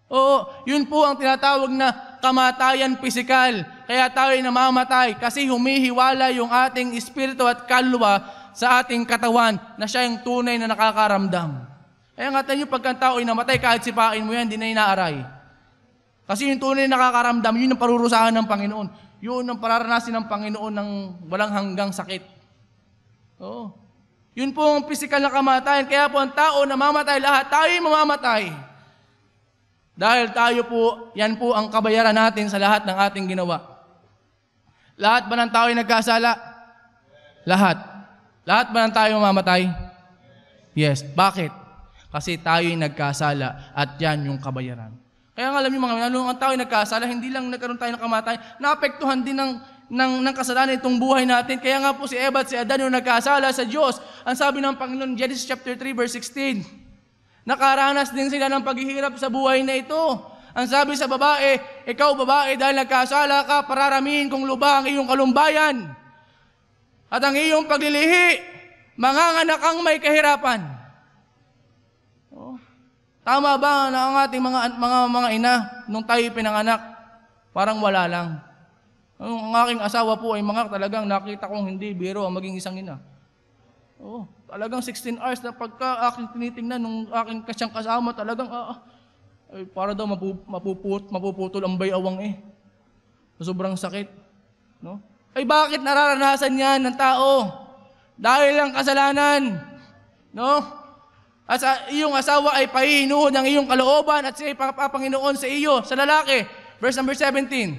Oo, yun po ang tinatawag na kamatayan pisikal. Kaya tayo ay namamatay kasi humihiwala yung ating espiritu at kaluluwa sa ating katawan na siya yung tunay na nakakaramdam. Kaya nga tayo pagka tao ay namatay, kahit sipain mo yan, hindi na inaaray. Kasi yung tunay na nakakaramdam, yun ang parurusahan ng Panginoon. Yun ang pararanasin ng Panginoon ng walang hanggang sakit. Oo. Yun po ang pisikal na kamatayan. Kaya po ang tao namamatay, lahat tayo ay mamamatay. Dahil tayo po, yan po ang kabayaran natin sa lahat ng ating ginawa. Lahat ba ng tao ay nagkasala? Lahat. Lahat ba ng tayo mamamatay? Yes. Bakit? Kasi tayo ay nagkasala at yan yung kabayaran. Kaya nga alam niyo mga minamahal, ang tao ay nagkasala, hindi lang nagkaroon tayo ng kamatayan, naapektuhan din ng kasalanan itong buhay natin. Kaya nga po si Eva at si Adan yung nagkasala sa Diyos. Ang sabi ng Panginoon, Genesis chapter 3 verse 16, nakaranas din sila ng paghihirap sa buhay na ito. Ang sabi sa babae, ikaw babae, dahil nagkasala ka, pararamihin kong luba ang iyong kalumbayan. At ang iyong paglilihi, manganganak ang may kahirapan. Oh. Tama ba na ang ating mga ina, nung tayo pinanganak, parang wala lang. Ang aking asawa po ay mga talagang nakita kong hindi biro ang maging isang ina. Oh, talagang 16 hours na pagka aking tinitingnan nung aking kasyang kasama, talagang ay, para daw mapuputol ang bayawang sobrang sakit. No? Ay bakit nararanasan yan ng tao? Dahil ang kasalanan. No? At sa iyong asawa ay pahihinuhod ng iyong kalooban at siya ay papanginoon sa iyo, sa lalaki. Verse number 17.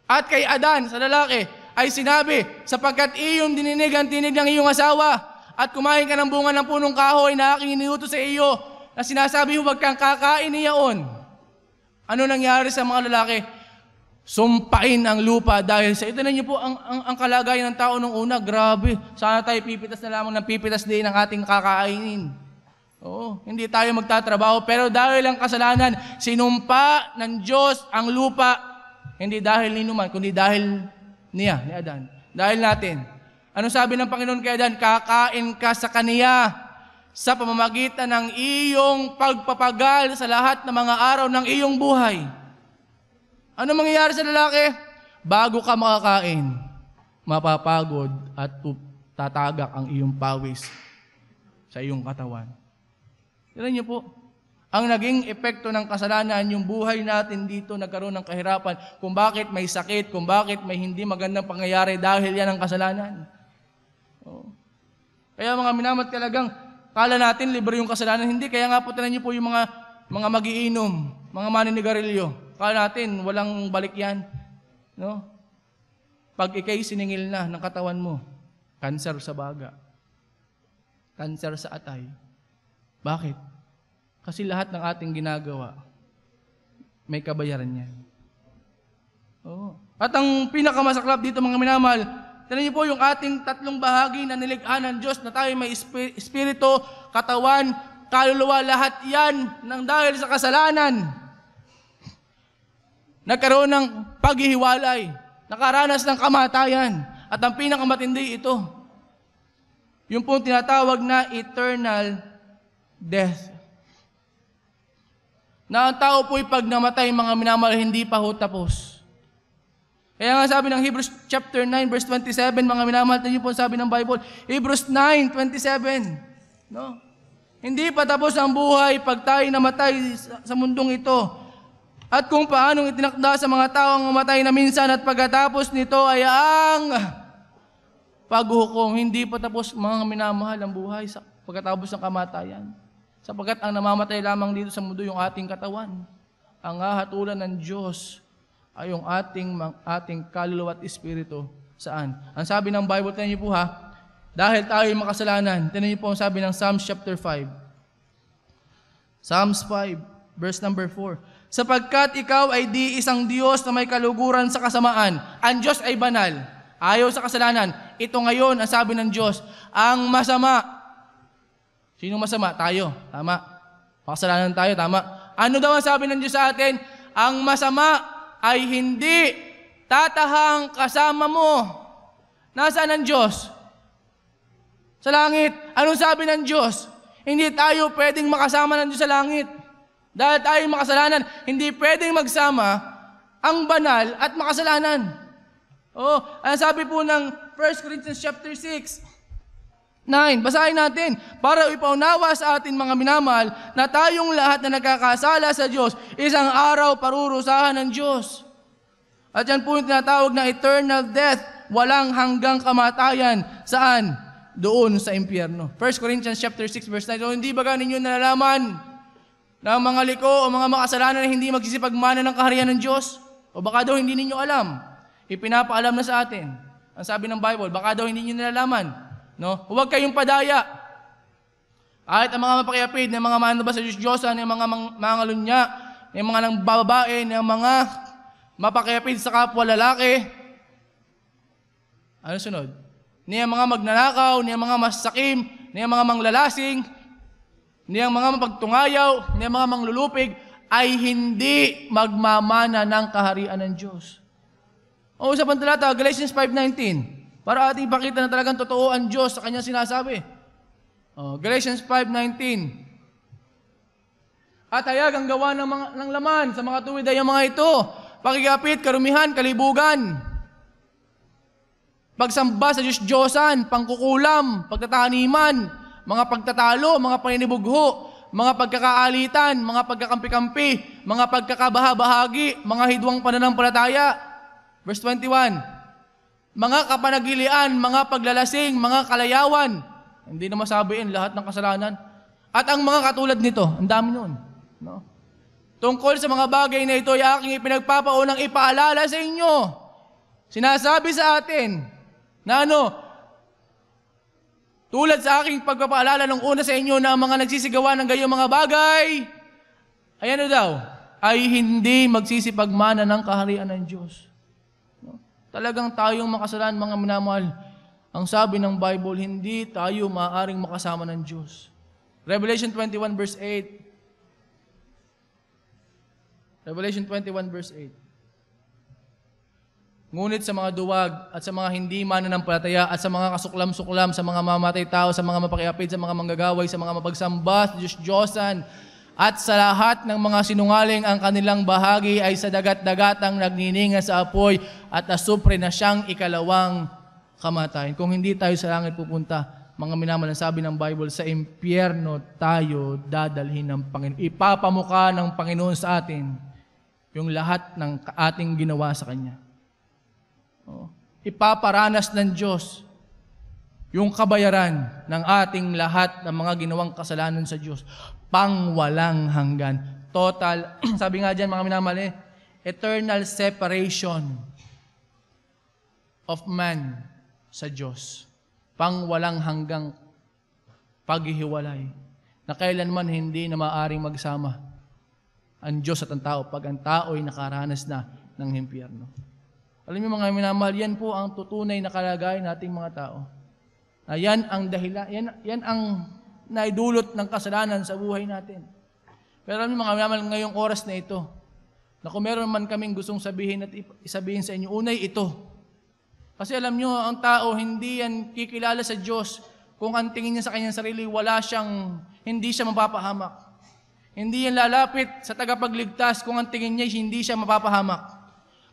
At kay Adan, sa lalaki, ay sinabi, sapagkat iyong dininig ang tinig ng iyong asawa at kumain ka ng bunga ng punong kahoy na aking iniutos sa iyo na sinasabi, huwag kang kakain niyaon. Ano nangyari sa mga lalaki? Sumpain ang lupa dahil sa ito. Niyo po ang kalagayan ng tao nung una. Grabe. Sana tayo pipitas na lamang ng pipitas din ng ating kakainin. Oo, hindi tayo magtatrabaho. Pero dahil ang kasalanan, sinumpa ng Diyos ang lupa. Hindi dahil ni Numan, kundi dahil niya, ni Adan. Dahil natin. Ano sabi ng Panginoon kay Adan? Kakain ka sa kaniya sa pamamagitan ng iyong pagpapagal sa lahat ng mga araw ng iyong buhay. Ano mangyayari sa lalaki? Bago ka makakain, mapapagod at tatagak ang iyong pawis sa iyong katawan. Tignan niyo po, ang naging epekto ng kasalanan, yung buhay natin dito nagkaroon ng kahirapan, kung bakit may sakit, kung bakit may hindi magandang pangyayari dahil yan ang kasalanan. Oh. Kaya mga minamat talagang, kala natin libre yung kasalanan, hindi. Kaya nga po tignan niyo po yung mga magiinom, mga maninigarilyo. Kala natin, walang balik yan. No? Pag ikay siningil na ng katawan mo, kanser sa baga, kanser sa atay. Bakit? Kasi lahat ng ating ginagawa, may kabayaran yan. Oo. At ang pinakamasaklap dito mga minamahal, tignan niyo po yung ating tatlong bahagi na nilikha ng Diyos na tayo may espiritu, katawan, kaluluwa, lahat yan nang dahil sa kasalanan. Nagkaroon ng paghihiwalay, nakaranas ng kamatayan, at ang pinakamatindi ito, yung pong tinatawag na eternal death. Na ang tao po'y pag namatay, mga minamahal, hindi pa ho tapos. Kaya nga sabi ng Hebrews chapter 9 verse 27, mga minamahal, tayo po sabi ng Bible, Hebrews 9:27, no? Hindi pa tapos ang buhay pag tayo namatay sa mundong ito. At kung paanong itinakda sa mga tao ang mamatay na minsan at pagkatapos nito ay ang paghukom. Hindi pa tapos mga minamahal ang buhay sa pagkatapos ng kamatayan. Sapagkat ang namamatay lamang dito sa mundo yung ating katawan. Ang hahatulan ng Diyos ay yung ating kaluluwa at espiritu. Saan? Ang sabi ng Bible, tingnan niyo po ha, dahil tayo ay makasalanan. Tingnan niyo po ang sabi ng Psalms chapter 5. Psalms 5, verse number 4. Sapagkat ikaw ay di isang Diyos na may kaluguran sa kasamaan. Ang Diyos ay banal. Ayaw sa kasalanan. Ito ngayon, ang sabi ng Diyos, ang masama. Sino masama? Tayo. Tama. Makasalanan tayo. Tama. Ano daw ang sabi ng Diyos sa atin? Ang masama ay hindi tatahang kasama mo. Nasaan ang Diyos? Sa langit. Anong sabi ng Diyos? Hindi tayo pwedeng makasama ng Diyos sa langit. Dahil tayo makasalanan, hindi pwedeng magsama ang banal at makasalanan. Oh, ang sabi po ng 1 Corinthians chapter 6, 9, basahin natin. Para ipaunawa sa atin mga minamahal na tayong lahat na nagkakasala sa Diyos, isang araw parurusahan ng Diyos. At yan po yung tinatawag na eternal death, walang hanggang kamatayan. Saan? Doon sa impyerno. 1 Corinthians chapter 6 verse 9. So, hindi ba ninyo nalalaman na mga liko o mga makasalanan na hindi magsisipagmana ng kaharian ng Diyos? O baka daw hindi ninyo alam. Ipinapaalam na sa atin. Ang sabi ng Bible, baka daw hindi ninyo nalalaman. No? Huwag kayong padaya. Kahit ang mga mapakiyapid, ng mga manaba sa Diyos-Diyosan, ng mga mangalunya, ng mga nang babae, ng mga mapakiyapid sa kapwa lalaki. Ano sunod? Niyang mga magnanakaw, niyang mga masakim, niyang mga manglalasing, niyang mga mapagtungayaw, niyang mga manglulupig, ay hindi magmamana ng kaharian ng Diyos. O sa pantalata, Galatians 5:19, para ating ipakita na talagang totoo ang Diyos sa kanyang sinasabi. Galatians 5:19, at hayag ang gawa ng laman sa mga tuwid ay ang mga ito, pakikapit, karumihan, kalibugan, pagsamba sa Diyos-Diyosan, pangkukulam, pagtataniman, mga pagtatalo, mga paninibugho, mga pagkakaalitan, mga pagkakampi-kampi, mga pagkakabaha-bahagi, mga hidwang pananampalataya. Verse 21, mga kapanagilian, mga paglalasing, mga kalayawan. Hindi na masabihin lahat ng kasalanan. At ang mga katulad nito, ang dami nun. No? Tungkol sa mga bagay na ito, ay aking ipinagpapaunang ipaalala sa inyo. Sinasabi sa atin, na tulad sa aking pagpapaalala nung una sa inyo na ang mga nagsisigawa ng gayong mga bagay, ay ano daw? Ay hindi magsisipagmana ng kaharian ng Diyos. No? Talagang tayong makasalanan, mga minamahal, ang sabi ng Bible, hindi tayo maaaring makasama ng Diyos. Revelation 21 verse 8. Revelation 21 verse 8. Ngunit sa mga duwag at sa mga hindi mananampalataya at sa mga kasuklam-suklam, sa mga mamatay tao, sa mga mapakiapid, sa mga manggagaway, sa mga mapagsamba, sa Diyos-Diyosan, at sa lahat ng mga sinungaling, ang kanilang bahagi ay sa dagat-dagatang nagnininga sa apoy at asupre na siyang ikalawang kamatayan. Kung hindi tayo sa langit pupunta, mga minamahal, sabi ng Bible, sa impyerno tayo dadalhin ng Panginoon. Ipapamukha ng Panginoon sa atin yung lahat ng ating ginawa sa Kanya. Ipaparanas ng Diyos yung kabayaran ng ating lahat ng mga ginawang kasalanan sa Diyos. Pangwalang hanggan. Total, sabi nga dyan mga minamahal, eternal separation of man sa Diyos. Pangwalang hanggang paghihiwalay. Na kailanman hindi na maaaring magsama ang Diyos at ang tao pag ang tao ay nakaranas na ng impyerno. Alam niyo mga minamahal, yan po ang tutunay na kalagayan nating mga tao. Yan ang dahilan, yan ang naidulot ng kasalanan sa buhay natin. Pero alam niyo mga minamahal, ngayong oras na ito, na kung meron man kaming gustong sabihin at isabihin sa inyo, unay ito. Kasi alam niyo, ang tao hindi yan kikilala sa Diyos kung ang tingin niya sa kanyang sarili, hindi siya mapapahamak. Hindi yan lalapit sa tagapagligtas kung ang tingin niya hindi siya mapapahamak.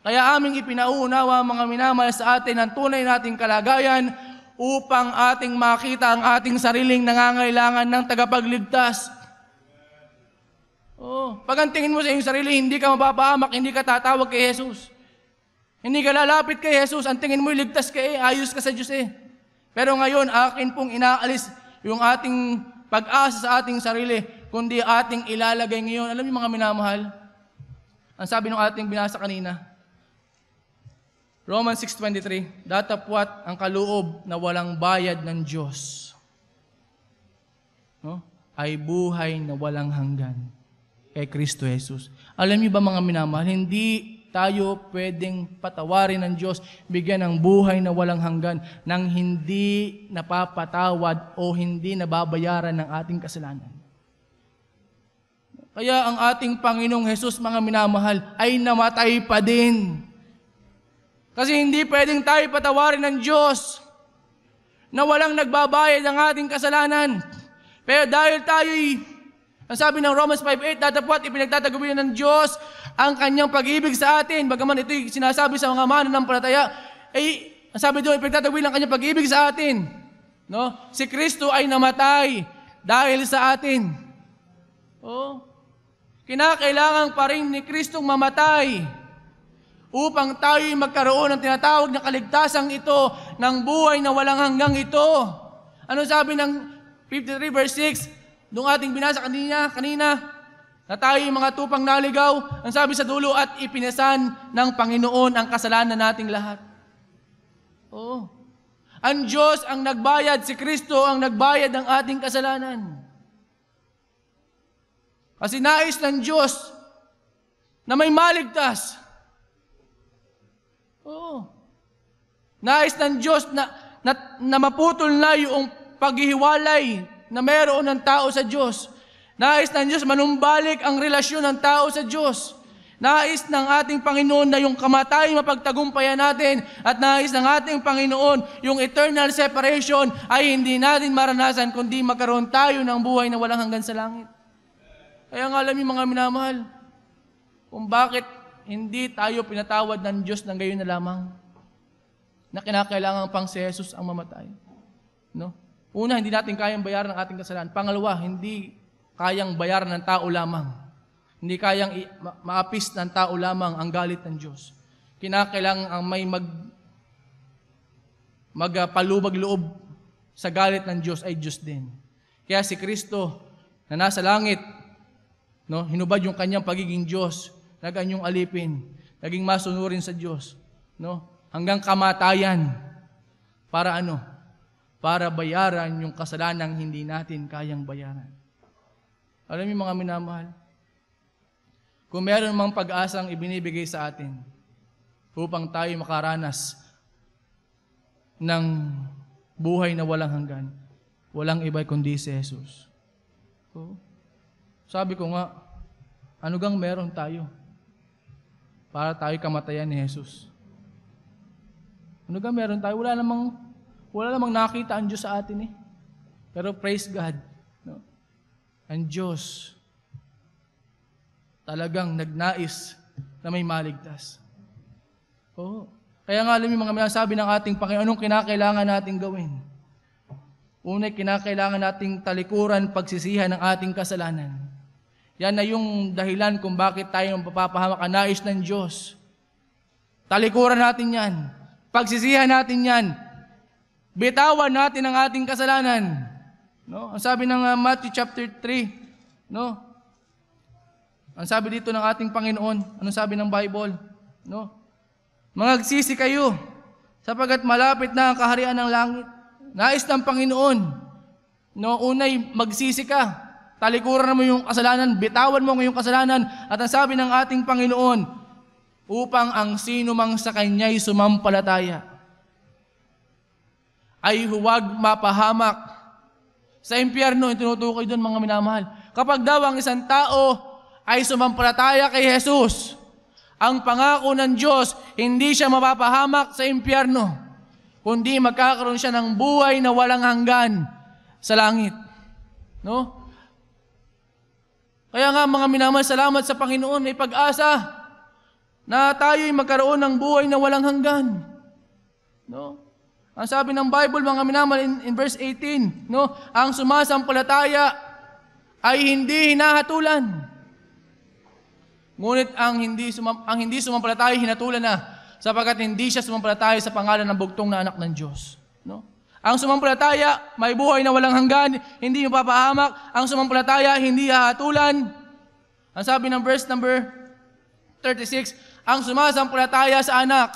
Kaya aming ipinauunawa mga minamahal sa atin ang tunay nating kalagayan upang ating makita ang ating sariling nangangailangan ng tagapagligtas. Oh, pag ang tingin mo sa iyong sarili, hindi ka mapapahamak, hindi ka tatawag kay Jesus. Hindi ka lalapit kay Jesus, ang tingin mo ligtas ka ayos ka sa Diyos Pero ngayon, akin pong inaalis yung ating pag-asa sa ating sarili, kundi ating ilalagay ngayon. Alam niyo mga minamahal, ang sabi ng ating binasa kanina, Romans 6:23, datapwat ang kaloob na walang bayad ng Diyos, no? Ay buhay na walang hanggan kay Kristo Jesus. Alam niyo ba mga minamahal, hindi tayo pwedeng patawarin ng Diyos, bigyan ng buhay na walang hanggan nang hindi napapatawad o hindi nababayaran ng ating kasalanan. Kaya ang ating Panginoong Jesus, mga minamahal, ay namatay pa din. Kasi hindi pwedeng tayo patawarin ng Diyos na walang nagbabayad ng ating kasalanan. Pero dahil tayo'y, ang sabi ng Romans 5:8, datapwat ipinagtatagubilin ng Diyos ang kanyang pag-ibig sa atin. Bagaman ito'y sinasabi sa mga mananampalataya, ang sabi doon, ipinagtatagubilin ang kanyang pag-ibig sa atin. No? Si Kristo ay namatay dahil sa atin. Oh, kinakailangan pa rin ni Kristong mamatay upang tayo'y magkaroon ng tinatawag na kaligtasang ito, ng buhay na walang hanggang ito. Ano sabi ng 53 verse 6, nung ating binasa kanina, na tayo'y mga tupang naligaw, ang sabi sa dulo, at ipinasan ng Panginoon ang kasalanan nating lahat. Oh, ang Diyos ang nagbayad, si Kristo ang nagbayad ng ating kasalanan. Kasi nais ng Diyos na may maligtas. Oh, nais ng Diyos na maputol na yung paghihiwalay na meron ng tao sa Diyos. Nais ng Diyos manumbalik ang relasyon ng tao sa Diyos. Nais ng ating Panginoon na yung kamatayan mapagtagumpayan natin, at nais ng ating Panginoon yung eternal separation ay hindi natin maranasan, kundi magkaroon tayo ng buhay na walang hanggan sa langit. Kaya nga alam niyo mga minamahal, kung bakit hindi tayo pinatawad ng Diyos ng gayon na lamang, na kinakailangan pang si Jesus ang mamatay. No? Una, hindi natin kayang bayaran ang ating kasalanan. Pangalawa, hindi kayang bayaran ng tao lamang. Hindi kayang maapis ng tao lamang ang galit ng Diyos. Kinakailangan ang may magpalubag-loob sa galit ng Diyos ay Diyos din. Kaya si Kristo na nasa langit, no, hinubad yung kanyang pagiging Diyos, naganyong alipin, naging masunurin sa Diyos, no, hanggang kamatayan. Para ano? Para bayaran yung kasalanang hindi natin kayang bayaran. Alam niyo mga minamahal, kung meron mang pag-asang ibinibigay sa atin upang tayo makaranas ng buhay na walang hanggan, walang iba kundi si Jesus. So, sabi ko nga, ano gang meron tayo para tayo kamatayan ni Jesus? Ano gang meron tayo? Wala namang nakita ang Diyos sa atin Pero praise God, no? Ang Diyos talagang nagnais na may maligtas. Oh. Kaya nga alam niyo mga sabi ng ating Panginoon, anong kinakailangan nating gawin? Una, kinakailangan nating talikuran, pagsisihan ng ating kasalanan. Yan na yung dahilan kung bakit tayo mapapahamak ang nais ng Diyos. Talikuran natin yan. Pagsisihan natin yan. Bitawan natin ang ating kasalanan. No? Ang sabi ng Matthew chapter 3, no? Ang sabi dito ng ating Panginoon, anong sabi ng Bible? No? Magsisi kayo, sapagkat malapit na ang kaharian ng langit. Nais ng Panginoon, no, unay magsisi ka, talikuran mo yung kasalanan, bitawan mo yung kasalanan, at ang sabi ng ating Panginoon, upang ang sino mang sa Kanya'y sumampalataya ay huwag mapahamak sa impyerno. Tinutukoy doon mga minamahal. Kapag daw ang isang tao ay sumampalataya kay Jesus, ang pangako ng Diyos, hindi siya mapapahamak sa impyerno, kundi magkakaroon siya ng buhay na walang hanggan sa langit. No? Kaya nga mga minamahal, salamat sa Panginoon, may pag-asa na tayo'y magkaroon ng buhay na walang hanggan. No? Ang sabi ng Bible, mga minamahal, in verse 18, no? Ang sumasampalataya ay hindi hinahatulan. Ngunit ang hindi sumampalataya hinatulan na, sapagkat hindi siya sumampalataya sa pangalan ng bugtong na anak ng Diyos. No? Ang sumampalataya, may buhay na walang hanggan, hindi mapapahamak. Ang sumampalataya, hindi hahatulan. Ang sabi ng verse number 36, ang sumasampalataya sa anak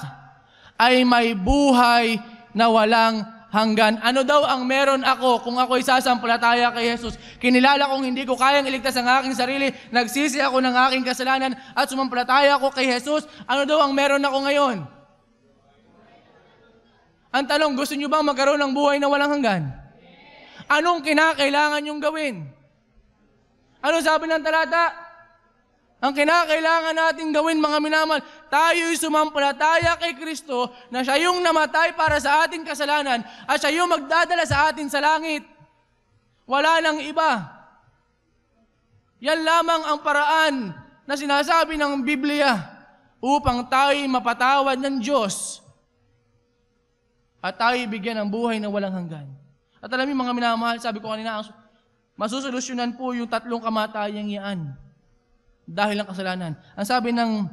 ay may buhay na walang hanggan. Ano daw ang meron ako kung ako'y sasampalataya kay Jesus? Kinilala kong hindi ko kayang iligtas ang aking sarili, nagsisi ako ng aking kasalanan at sumampalataya ako kay Jesus. Ano daw ang meron ako ngayon? Ang tanong, gusto nyo bang magkaroon ng buhay na walang hanggan? Anong kinakailangan nyong gawin? Ano sabi ng talata? Ang kinakailangan natin gawin, mga minamahal, tayo'y sumampalataya kay Kristo na siya yung namatay para sa ating kasalanan at siya yung magdadala sa atin sa langit. Wala nang iba. Yan lamang ang paraan na sinasabi ng Biblia upang tayo'y mapatawad ng Diyos at tayo'y bigyan ng buhay na walang hanggan. At alam niyo, mga minamahal, sabi ko kanina, masusolusyonan po yung 3 kamatayang iyan dahil ng kasalanan. Ang sabi ng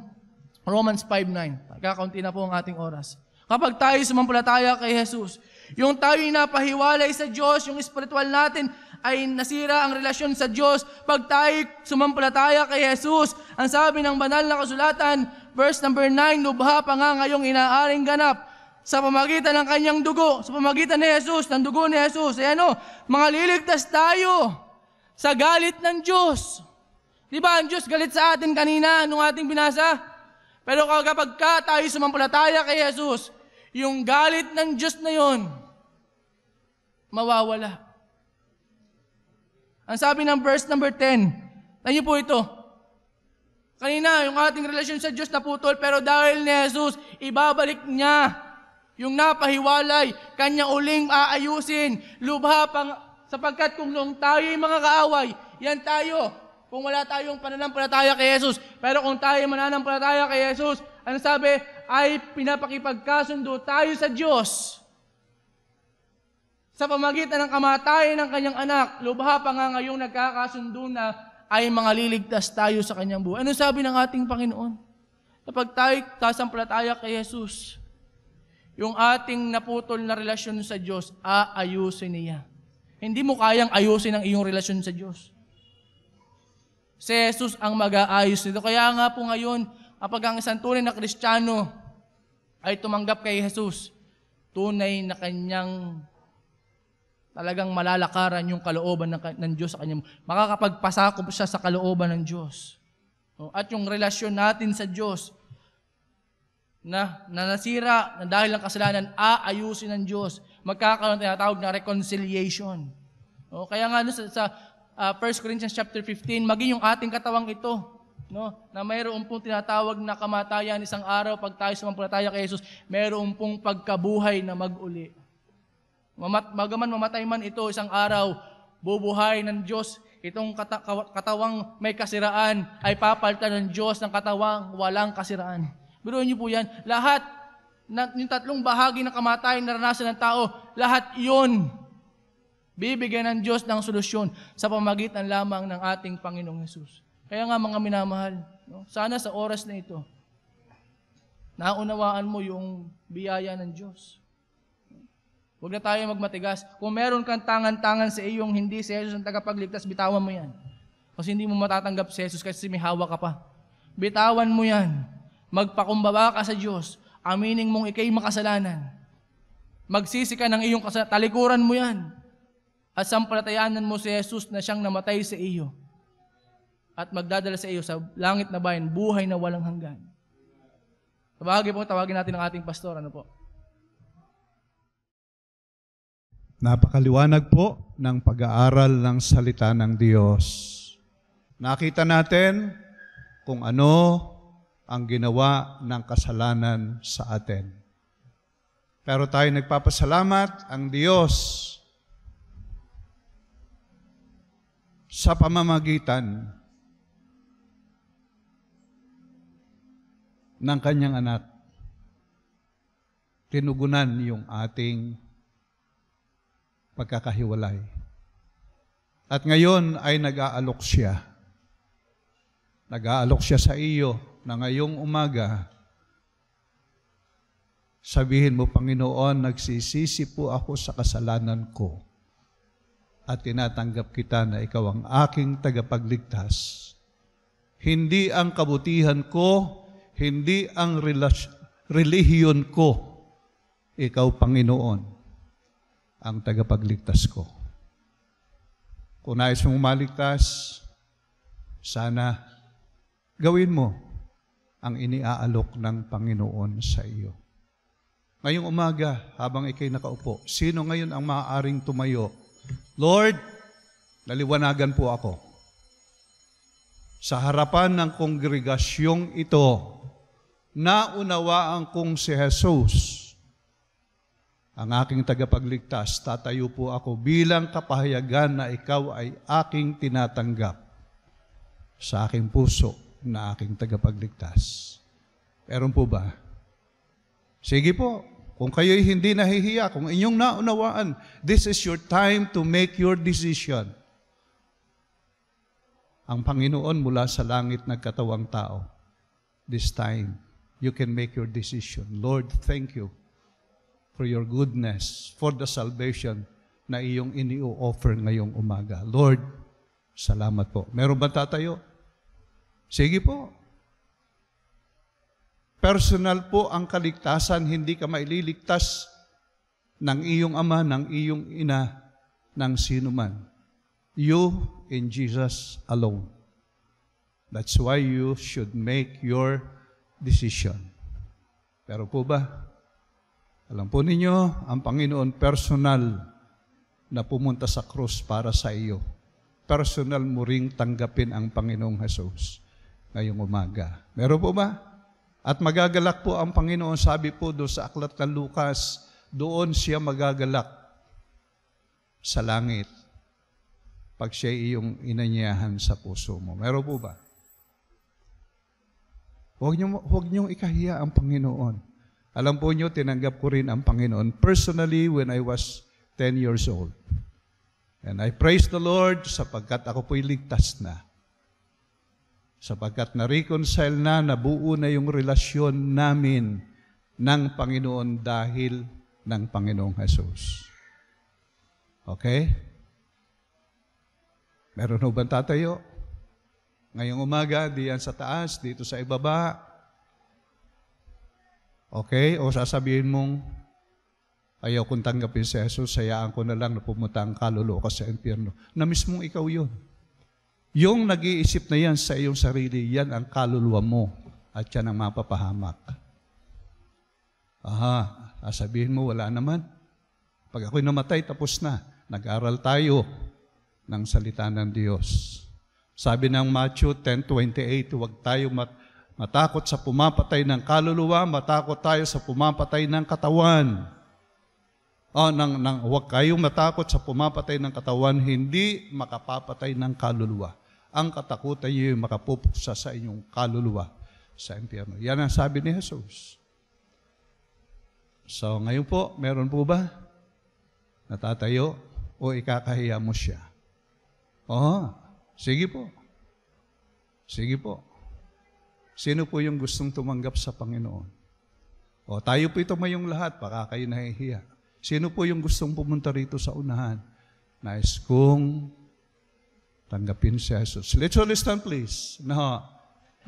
Romans 5:9, kakaunti na po ang ating oras. Kapag tayo sumampalataya kay Jesus, yung tayo'y napahiwalay sa Diyos, yung spiritual natin ay nasira ang relasyon sa Diyos. Pag tayo sumampalataya kay Jesus, ang sabi ng banal na kasulatan, verse number 9, lubha pa nga ngayong inaaring ganap sa pamagitan ng kanyang dugo, sa pamagitan ni Jesus, ng dugo ni Jesus. E ano, mga liligtas tayo sa galit ng Diyos. Di ba ang Diyos galit sa atin kanina nung ating binasa? Pero kapag tayo sumampalataya kay Jesus, yung galit ng Diyos na yon, mawawala. Ang sabi ng verse number 10, tayo po ito. Kanina, yung ating relasyon sa Diyos naputol, pero dahil ni Jesus, ibabalik niya yung napahiwalay, kanya uling aayusin, lubha pang, sapagkat kung tayo'y mga kaaway, yan tayo. Kung wala tayong pananampalataya kay Jesus, pero kung tayo mananampalataya kay Jesus, ano sabi? Ay pinapakipagkasundo tayo sa Diyos. Sa pamagitan ng kamatayan ng kanyang anak, lubha pa nga ngayong nagkakasundo na ay mga liligtas tayo sa kanyang buhay. Ano sabi ng ating Panginoon? Kapag tayo sasampalataya kay Jesus, yung ating naputol na relasyon sa Diyos, aayusin niya. Hindi mo kayang ayusin ang iyong relasyon sa Diyos. Si Jesus ang mag-aayos nito. Kaya nga po ngayon, kapag ang isang tunay na Kristiyano ay tumanggap kay Jesus, tunay na kanyang talagang malalakaran yung kalooban ng Diyos sa kanya. Makakapagpasakop siya sa kalooban ng Diyos. At yung relasyon natin sa Diyos na nasira na dahil ng kasalanan, aayusin ng Diyos. Magkakaroon tinatawag na reconciliation. Kaya nga sa 1 Corinthians chapter 15, maging yung ating katawang ito, no, na mayroon pong tinatawag na kamatayan isang araw pag tayo sumampalataya kay Jesus, mayroon pong pagkabuhay na mag-uli. Bagaman mamatay man ito isang araw, bubuhay ng Diyos. Itong katawang may kasiraan ay papalitan ng Diyos ng katawang walang kasiraan. Biruin niyo po yan. Lahat, yung 3 bahagi ng kamatayan na naranasan ng tao, lahat yun bibigyan ng Diyos ng solusyon sa pamagitan lamang ng ating Panginoong Hesus. Kaya nga mga minamahal, no, sana sa oras na ito, naunawaan mo yung biyaya ng Diyos. Huwag na tayo magmatigas. Kung meron kang tangan-tangan sa iyong hindi si Jesus ang tagapagligtas, bitawan mo yan. Kasi hindi mo matatanggap si Jesus kasi may hawak ka pa. Bitawan mo yan. Magpakumbaba ka sa Diyos. Aminin mong ikay makasalanan. Magsisi ka ng iyong kasalanan. Talikuran mo yan. At sampalatayanan mo si Jesus na siyang namatay sa iyo at magdadala sa iyo sa langit na bayan, buhay na walang hanggan. Kabahagi po, tawagin natin ang ating pastor. Ano po? Napakaliwanag po ng pag-aaral ng salita ng Diyos. Nakita natin kung ano ang ginawa ng kasalanan sa atin. Pero tayo nagpapasalamat ang Diyos sa pamamagitan ng kanyang anak. Tinugunan yung ating pagkakahiwalay. At ngayon ay nag-aalok siya nag-aalok siya sa iyo na ngayong umaga, sabihin mo, Panginoon, nagsisisi po ako sa kasalanan ko at tinatanggap kita na ikaw ang aking tagapagligtas. Hindi ang kabutihan ko, hindi ang relihiyon ko, ikaw, Panginoon, ang tagapagligtas ko. Kung nais mong maligtas, sana gawin mo ang iniaalok ng Panginoon sa iyo. Ngayong umaga, habang ikay nakaupo, sino ngayon ang maaaring tumayo? Lord, naliwanagan po ako. Sa harapan ng kongregasyong ito, naunawaan kong si Jesus, ang aking tagapagligtas. Tatayo po ako bilang kapahayagan na ikaw ay aking tinatanggap sa aking puso na aking tagapagligtas. Meron po ba? Sige po. Kung kayo'y hindi nahihiya, kung inyong naunawaan, this is your time to make your decision. Ang Panginoon mula sa langit nagkatawang tao. This time, you can make your decision. Lord, thank you for your goodness, for the salvation na iyong ini-offer ngayong umaga. Lord, salamat po. Meron ba tatayo? Sige po. Personal po ang kaligtasan, hindi ka maililigtas ng iyong ama, ng iyong ina, ng sino man. You in Jesus alone. That's why you should make your decision. Pero po ba, alam po ninyo, ang Panginoon personal na pumunta sa krus para sa iyo. Personal mo ring tanggapin ang Panginoong Jesus ngayong umaga. Meron po ba? At magagalak po ang Panginoon, sabi po doon sa aklat ng Lucas, doon siya magagalak sa langit pag siya iyong inanyahan sa puso mo. Meron po ba? Huwag niyong ikahiya ang Panginoon. Alam po niyo, tinanggap ko rin ang Panginoon personally when I was 10 years old. And I praise the Lord sapagkat ako po'y ligtas na. Sapagkat na-reconcile na, nabuo na yung relasyon namin ng Panginoon dahil ng Panginoong Jesus. Okay? Meron ho bang tatayo? Ngayong umaga, diyan sa taas, dito sa ibaba. Okay? O sasabihin mong, ayaw kong tanggapin si Jesus, hayaan ko na lang na pumunta ang kaluluwa ko sa impyerno. Na mismong ikaw yun. Yung nag-iisip na yan sa iyong sarili, yan ang kaluluwa mo at yan ang mapapahamak. Sabihin mo, wala naman. Pag ako'y namatay, tapos na. Nag-aral tayo ng salita ng Diyos. Sabi ng Matthew 10:28, huwag tayo matakot sa pumapatay ng kaluluwa, matakot tayo sa pumapatay ng katawan. Huwag kayong matakot sa pumapatay ng katawan, hindi makapapatay ng kaluluwa. Ang katakutan niyo yung makapupuksa sa inyong kaluluwa sa impyerno. Yan ang sabi ni Jesus. So, ngayon po, meron po ba natatayo o ikakahiya mo siya? Sige po. Sige po. Sino po yung gustong tumanggap sa Panginoon? Tayo po tumayong lahat, baka kayo nahihiya. Sino po yung gustong pumunta rito sa unahan? Nais kong tanggapin si Jesus. Let's all stand, please.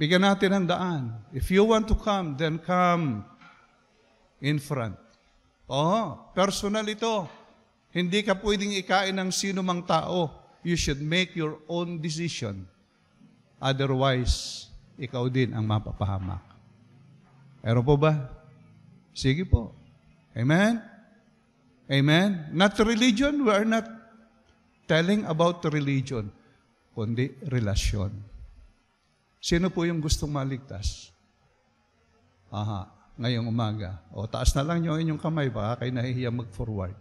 Bigyan natin ang daan. If you want to come, then come in front. Personal ito. Hindi ka pwedeng ikain ng sino mang tao. You should make your own decision. Otherwise, ikaw din ang mapapahamak. Meron po ba? Sige po. Amen? Amen? Not religion. We are not telling about religion, kundi relasyon. Sino po yung gustong maligtas? Ngayong umaga. Taas na lang yung inyong kamay, baka kayo nahihiya mag-forward.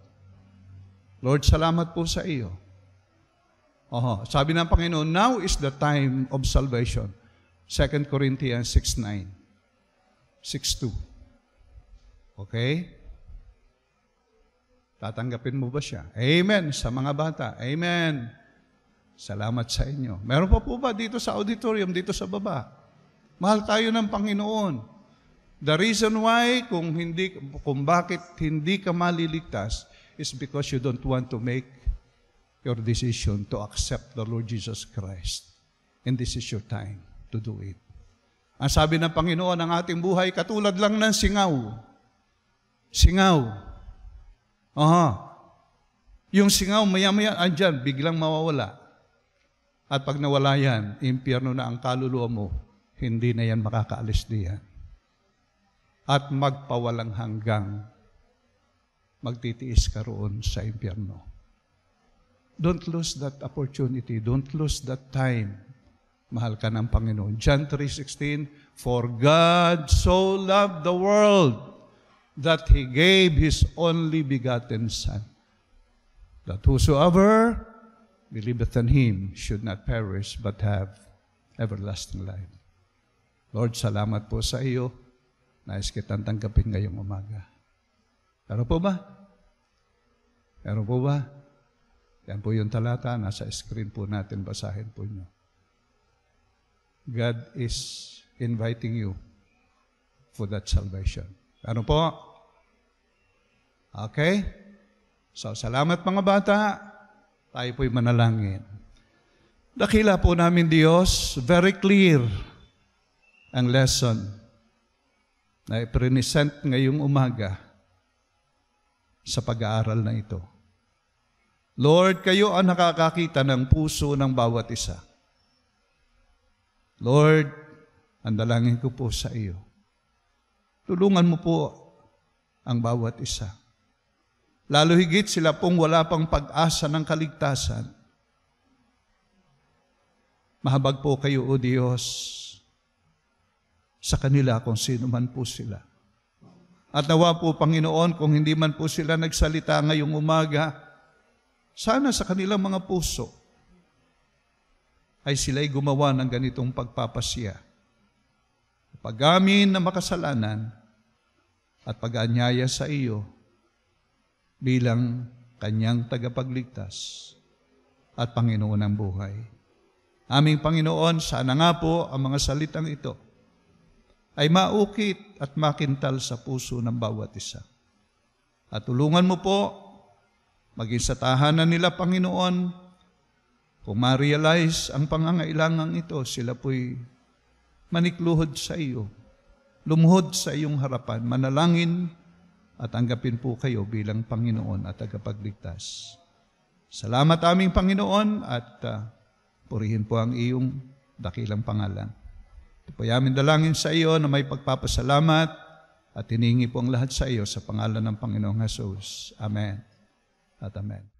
Lord, salamat po sa iyo. Sabi ng Panginoon, now is the time of salvation. 2 Corinthians 6:9. 6:2. Okay? Tatanggapin mo ba siya? Amen. Sa mga bata. Amen. Salamat sa inyo. Meron pa po ba dito sa auditorium, dito sa baba? Mahal tayo ng Panginoon. The reason why kung bakit hindi ka maliligtas is because you don't want to make your decision to accept the Lord Jesus Christ. And this is your time to do it. Ang sabi ng Panginoon, ang ating buhay katulad lang ng singaw. Singaw. Yung singaw, maya-maya, andyan, biglang mawawala. At pag nawala yan, impyerno na ang kaluluwa mo, hindi na yan makakaalis diyan. At magpawalang hanggang magtitiis ka roon sa impyerno. Don't lose that opportunity. Don't lose that time. Mahal ka ng Panginoon. John 3:16, For God so loved the world that He gave His only begotten Son, that whosoever believeth on Him should not perish but have everlasting life. Lord, salamat po sa iyo. Nais kitang tanggapin ngayong umaga. Pero po ba? Pero po ba? Yan po yung talata. Nasa screen po natin. Basahin po nyo. God is inviting you for that salvation. Ano po? Okay? So, salamat mga bata. Tayo po'y manalangin. Dakila po namin Diyos, very clear ang lesson na i-present ngayong umaga sa pag-aaral na ito. Lord, kayo ang nakakakita ng puso ng bawat isa. Lord, ang dalangin ko po sa iyo. Tulungan mo po ang bawat isa. Lalo higit sila pong wala pang pag-asa ng kaligtasan. Mahabag po kayo, O Diyos, sa kanila kung sino man po sila. At nawa po, Panginoon, kung hindi man po sila nagsalita ngayong umaga, sana sa kanilang mga puso ay sila'y gumawa ng ganitong pagpapasya. Pag-amin na makasalanan at pag-anyaya sa iyo bilang kanyang tagapagligtas at Panginoon ng buhay. Aming Panginoon, sana nga po ang mga salitang ito ay maukit at makintal sa puso ng bawat isa. At tulungan mo po, maging sa tahanan nila, Panginoon, kung ma-realize ang pangangailangan ito, sila po'y manikluhod sa iyo, lumuhod sa iyong harapan, manalangin at tanggapin po kayo bilang Panginoon at tagapagligtas. Salamat aming Panginoon at purihin po ang iyong dakilang pangalan. Ito po aming dalangin sa iyo na may pagpapasalamat at hiningi po ang lahat sa iyo sa pangalan ng Panginoong Jesus. Amen at amen.